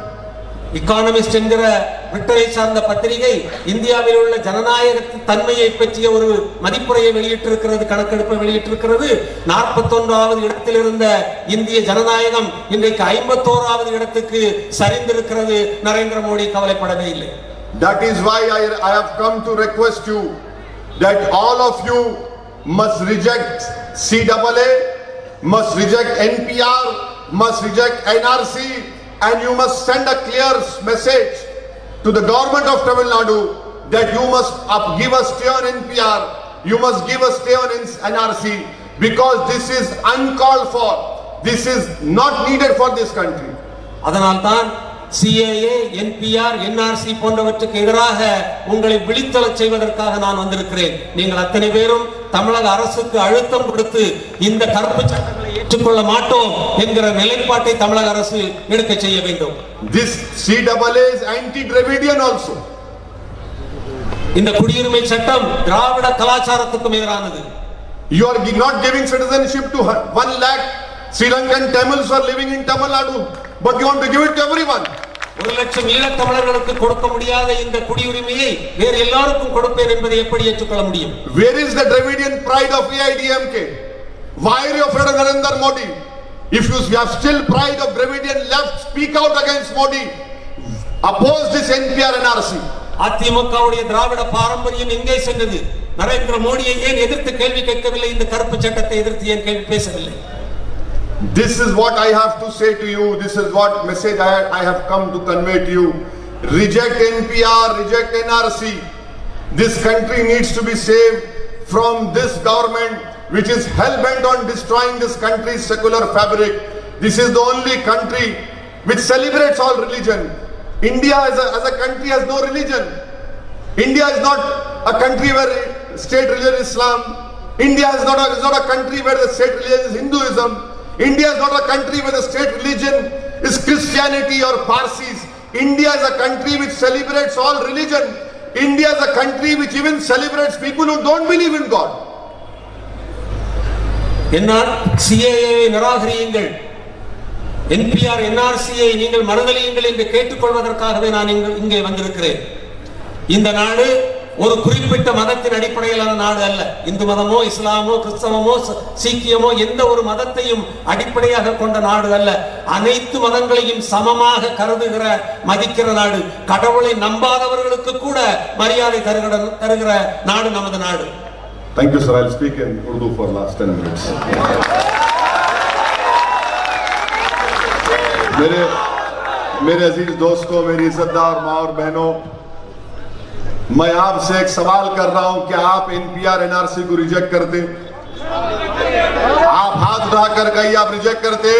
Economist என்கிற பிரிட்டனை சார்ந்த பத்திரிகை இந்தியாவில் உள்ள ஜனநாயக தன்மையை பற்றிய ஒரு மதிப்புரையை வெளியிட்டிருக்கிறது, கணக்கெடுப்பை வெளியிட்டிருக்கிறது. 41வது இடத்தில் இருந்த இந்திய ஜனநாயகம் இன்றைக்கு 51வது இடத்துக்கு சரிந்திருக்கிறது. நரேந்திர மோடி கவலைப்படவே இல்லை. That is why I have come to request you that all of you must reject CAA, must reject NPR, must reject NRC, and you must send a clear message to the government of Tamil Nadu that you must give a stay on NPR, you must give a stay on NRC, because this is uncalled for. This is not needed for this country. அதனால்தான் CAA, NPR, NRC போன்றவற்றுக்கு எதிராக உங்களை விழித்தெழச் செய்வதற்காக நான் வந்திருக்கிறேன். நீங்கள் அத்தனை பேரும் தமிழக அரசுக்கு அழுத்தம் கொடுத்து இந்த கருப்பு சட்டங்களை ஏற்றுக்கொள்ள மாட்டோம் என்கிற நிலைப்பாட்டை தமிழக அரசு எடுக்க செய்ய வேண்டும். This CAA is anti-Dravidian also. இந்த குடியுரிமை சட்டம் திராவிட கலாச்சாரத்துக்கும் எதிரானது. You are not giving citizenship to 1 lakh Sri Lankan Tamils who are living in Tamil Nadu, but you want to give it to everyone. 1 லட்சம் ஈழத் தமிழர்களுக்கு கொடுக்க முடியாத இந்த குடியுரிமையை வேறு எல்லாருக்கும் கொடுப்பேன் என்பதை எப்படி ஏற்றுக்கொள்ள முடியும்? Where is the Dravidian pride of AIMIM? Why are you afraid of Narendra Modi? If you have still pride of Dravidian left, speak out against Modi. Oppose this NPR NRC. அதிமுகவுடைய திராவிட பாரம்பரியம் எங்கே சென்றது? நரேந்திர மோடியை ஏன் எதிர்த்து கேள்வி கேட்கவில்லை? இந்த கருப்பு சட்டத்தை எதிர்த்து ஏன் கேள்வி பேசவில்லை? This is what I have to say to you. This is what message I have come to convey to you. Reject NPR, reject NRC. This country needs to be saved from this government which is hell-bent on destroying this country's secular fabric. This is the only country which celebrates all religion. India as a country has no religion. India is not a country where state religion is Islam. India is not a country where the state religion is Hinduism. India is not a country where the state religion is Christianity or Parsis. India is a country which celebrates all religion. India is a country which even celebrates people who don't believe in God. CAA நிராகரியுங்கள், NPR, NRCயை நீங்கள் மறுதலியுங்கள் என்று கேட்டுக்கொள்வதற்காகவே நான் இங்கே வந்திருக்கிறேன். இந்த நாடு ஒரு குறிப்பிட்ட மதத்தின் அடிப்படையிலான நாடு அல்ல. இந்து மதமோ, இஸ்லாமோ, கிறிஸ்தவமோ, சீக்கியமோ எந்த ஒரு மதத்தையும் அடிப்படையாக கொண்ட நாடு அல்ல. அனைத்து மதங்களையும் சமமாக கருதுகிற, மதிக்கிற நாடு. கடவுளை நம்பாதவர்களுக்கு கூட மரியாதை தருகிற நாடு நமது நாடு. Thank you, sir. I'll speak in Urdu for last 10 minutes. मेरे अजीज दोस्तों, मेरी इज्जतदार माँ और बहनों, मैं आपसे एक सवाल कर रहा हूं, क्या आप NPR NRC को रिजेक्ट करते? आप हाथ उठाकर कहिए, आप रिजेक्ट करते?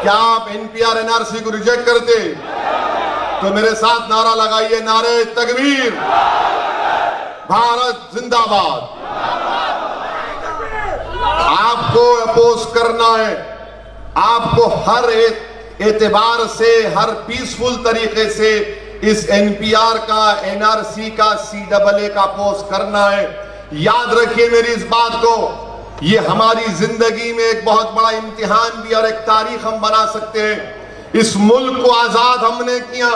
क्या आप NPR NRC को रिजेक्ट करते? तो मेरे साथ नारा लगाइए, नारे तकबीर, भारत जिंदाबाद। आपको अपोज करना है, आपको हर एतबार से, हर पीसफुल तरीके से इस NPR का, NRC का, CAA का अपोज करना है। याद रखिए मेरी इस बात को, ये हमारी जिंदगी में एक बहुत बड़ा इम्तिहान भी और एक तारीख हम बना सकते हैं। इस मुल्क को आजाद हमने किया,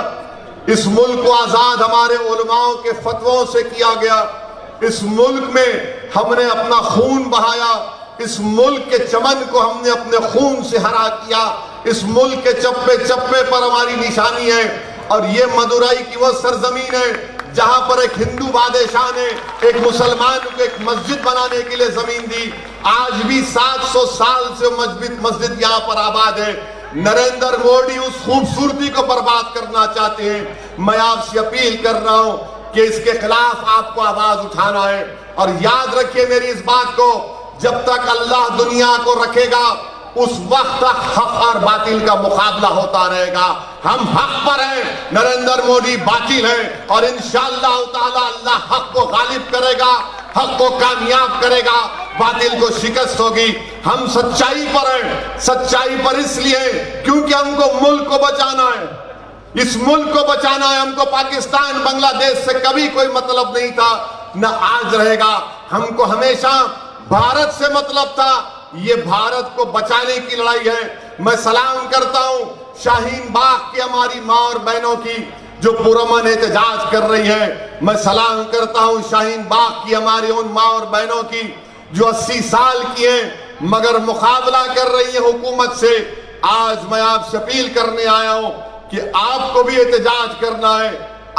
इस मुल्क को आजाद हमारे उलमाओं के फतवों से किया गया। इस मुल्क में हमने अपना खून बहाया, इस मुल्क के चमन को हमने अपने खून से हरा किया। इस मुल्क के चप्पे चप्पे पर हमारी निशानी है। और ये मदुराई की वो सरजमीन है जहां पर एक हिंदू बादशाह ने एक मुसलमान को एक मस्जिद बनाने के लिए जमीन दी। आज भी 700 साल से मस्जिद यहां पर आबाद है। नरेंद्र मोदी उस खूबसूरती को बर्बाद करना चाहते हैं। मैं आपसे अपील कर रहा हूं कि इसके खिलाफ आपको आवाज उठाना है। और याद रखिए मेरी इस बात को, जब तक अल्लाह दुनिया को रखेगा उस वक्त तक हक और बातिल का मुकाबला होता रहेगा। हम हक पर हैं, नरेंद्र मोदी बातिल हैं, और इंशाअल्लाह ताला अल्लाह हक को गालिब करेगा, हक को कामयाब करेगा, बातिल को शिकस्त होगी। हम सच्चाई पर हैं, सच्चाई पर इसलिए क्योंकि हमको मुल्क को बचाना है, इस मुल्क को बचाना है। हमको पाकिस्तान, बांग्लादेश से कभी कोई मतलब नहीं था, न आज रहेगा। हमको हमेशा भारत से मतलब था। ये भारत को बचाने की लड़ाई है। मैं सलाम करता हूं शाहीन बाग की हमारी माँ और बहनों की जो पुरअमन एहतजाज कर रही है। मैं सलाम करता हूं शाहीन बाग की हमारी उन माँ और बहनों की जो 80 साल की हैं मगर मुकाबला कर रही है हुकूमत से। आज मैं आपसे अपील करने आया हूं कि आपको भी एहतजाज करना है,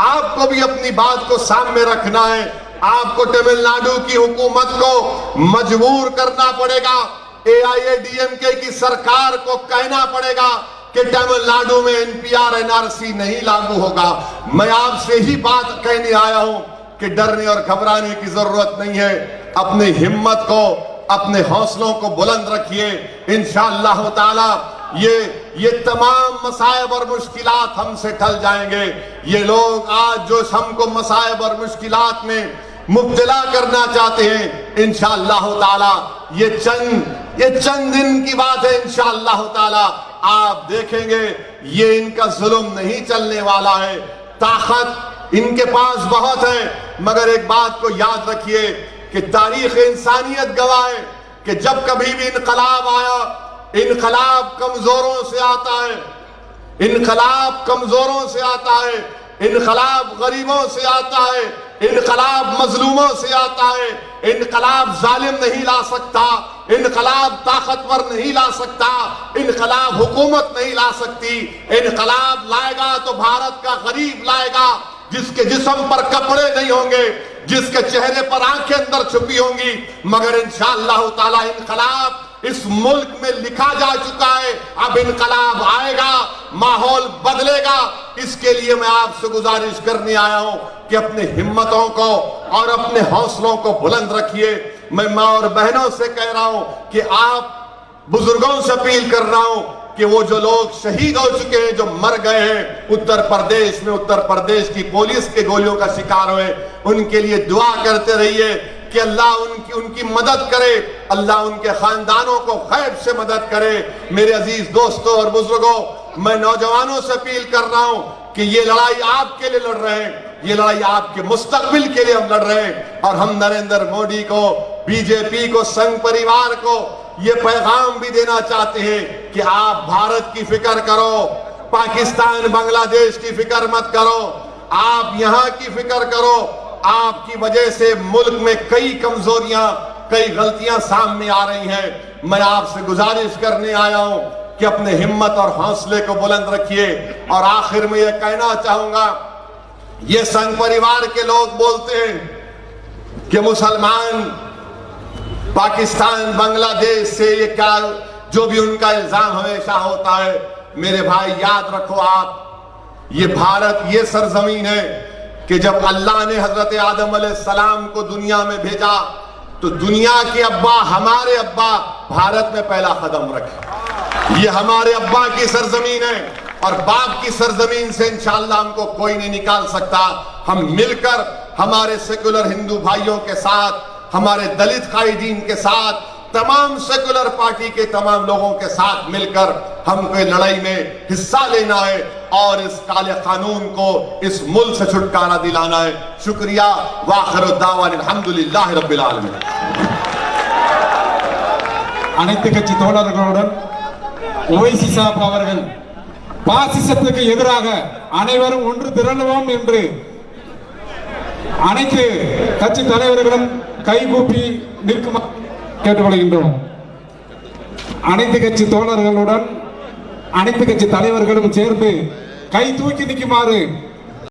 आपको भी अपनी बात को सामने रखना है। आपको तमिलनाडु की हुकूमत को मजबूर करना पड़ेगा, AIADMK की सरकार को कहना पड़ेगा कि तमिलनाडु में NPR NRC नहीं लागू होगा। मैं आपसे ही बात कहने आया हूं कि डरने और घबराने की जरूरत नहीं है। अपनी हिम्मत को अपने हौसलों को बुलंद रखिए। इंशाअल्लाह ताला ये तमाम मसाइब और मुश्किलात हमसे टल जाएंगे। ये लोग आज जो हमको मसाइब और मुश्किलात में मुब्तला करना चाहते हैं, इंशाअल्लाह ताला ये चंद दिन की बात है। इंशाअल्लाह ताला आप देखेंगे ये इनका जुल्म नहीं चलने वाला है। ताकत इनके पास बहुत है, मगर एक बात को याद रखिए कि तारीख इंसानियत गवाह है कि जब कभी भी इनकलाब आया, इनकलाब कमजोरों से आता है, इनकलाब कमजोरों से आता है, इनकलाब गरीबों से आता है, इनकलाब मजलूमों से आता है। इनकलाब जालिम नहीं ला सकता, इनकलाब ताकतवर नहीं ला सकता, इनकलाब हुकूमत नहीं ला सकती। इनकलाब लाएगा तो भारत का गरीब लाएगा, जिसके जिस्म पर कपड़े नहीं होंगे, जिसके चेहरे पर आंखें अंदर छुपी होंगी। मगर इंशाअल्लाह ताला इनकलाब इस मुल्क में लिखा जा चुका है। अब इनकलाब आएगा, माहौल बदलेगा। इसके लिए मैं आपसे गुजारिश करने आया हूं कि अपने हिम्मतों को और अपने हौसलों को बुलंद रखिए। मैं माँ और बहनों से कह रहा हूं कि आप बुजुर्गों से अपील कर रहा हूं कि वो जो लोग शहीद हो चुके हैं, जो मर गए हैं उत्तर प्रदेश में, उत्तर प्रदेश की पुलिस के गोलियों का शिकार हुए, उनके लिए दुआ करते रहिए कि अल्लाह उनकी मदद करे, अल्लाह उनके खानदानों को खैर से मदद करे। मेरे अजीज दोस्तों और बुजुर्गों, मैं नौजवानों से अपील कर रहा हूं कि ये लड़ाई आपके लिए लड़ रहे हैं, ये लड़ाई आपके मुस्तकबिल के लिए हम लड़ रहे हैं। और हम नरेंद्र मोदी को, बीजेपी को, संघ परिवार को ये पैगाम भी देना चाहते हैं कि आप भारत की फिक्र करो, पाकिस्तान बांग्लादेश की फिक्र मत करो, आप यहाँ की फिक्र करो। आपकी वजह से मुल्क में कई कमजोरियां, कई गलतियां सामने आ रही हैं। मैं आपसे गुजारिश करने आया हूं कि अपने हिम्मत और हौसले को बुलंद रखिए। और आखिर में यह कहना चाहूंगा, ये संघ परिवार के लोग बोलते हैं कि मुसलमान पाकिस्तान बांग्लादेश से ये क्या, जो भी उनका इल्जाम हमेशा होता है। मेरे भाई याद रखो, आप ये भारत ये सरजमीन है कि जब अल्लाह ने हजरत आदम अलैहिस्सलाम को दुनिया में भेजा तो दुनिया के अब्बा, हमारे अब्बा भारत में पहला कदम रखे। ये हमारे अब्बा की सरजमीन है और बाप की सरजमीन से इंशाअल्लाह हमको कोई नहीं निकाल सकता। हम मिलकर हमारे सेकुलर हिंदू भाइयों के साथ, हमारे दलित कायदीन के साथ, तमाम सेकुलर पार्टी के तमाम लोगों के साथ मिलकर हमको लड़ाई में हिस्सा लेना है और इस काले कानून को इस मुल्क से छुटकारा दिलाना है। शुक्रिया। वाखिरुद्दावान अल्हम्दुलिल्लाहि रब्बिल आलमीन। அனைத்து கட்சி தோழர்களுடன் ஓவைசி சாப் அவர்கள் பாசிசத்துக்கு எதிராக அனைவரும் ஒன்று திரளுவோம் என்று அனைத்து கட்சி தலைவர்களும் கைகூப்பி நிற்குமாறு கேட்டுக்கொள்கின்றோம். அனைத்து கட்சி தோழர்களுடன் அனைத்து கட்சி தலைவர்களும் சேர்ந்து கை தூக்கி நிற்குமாறு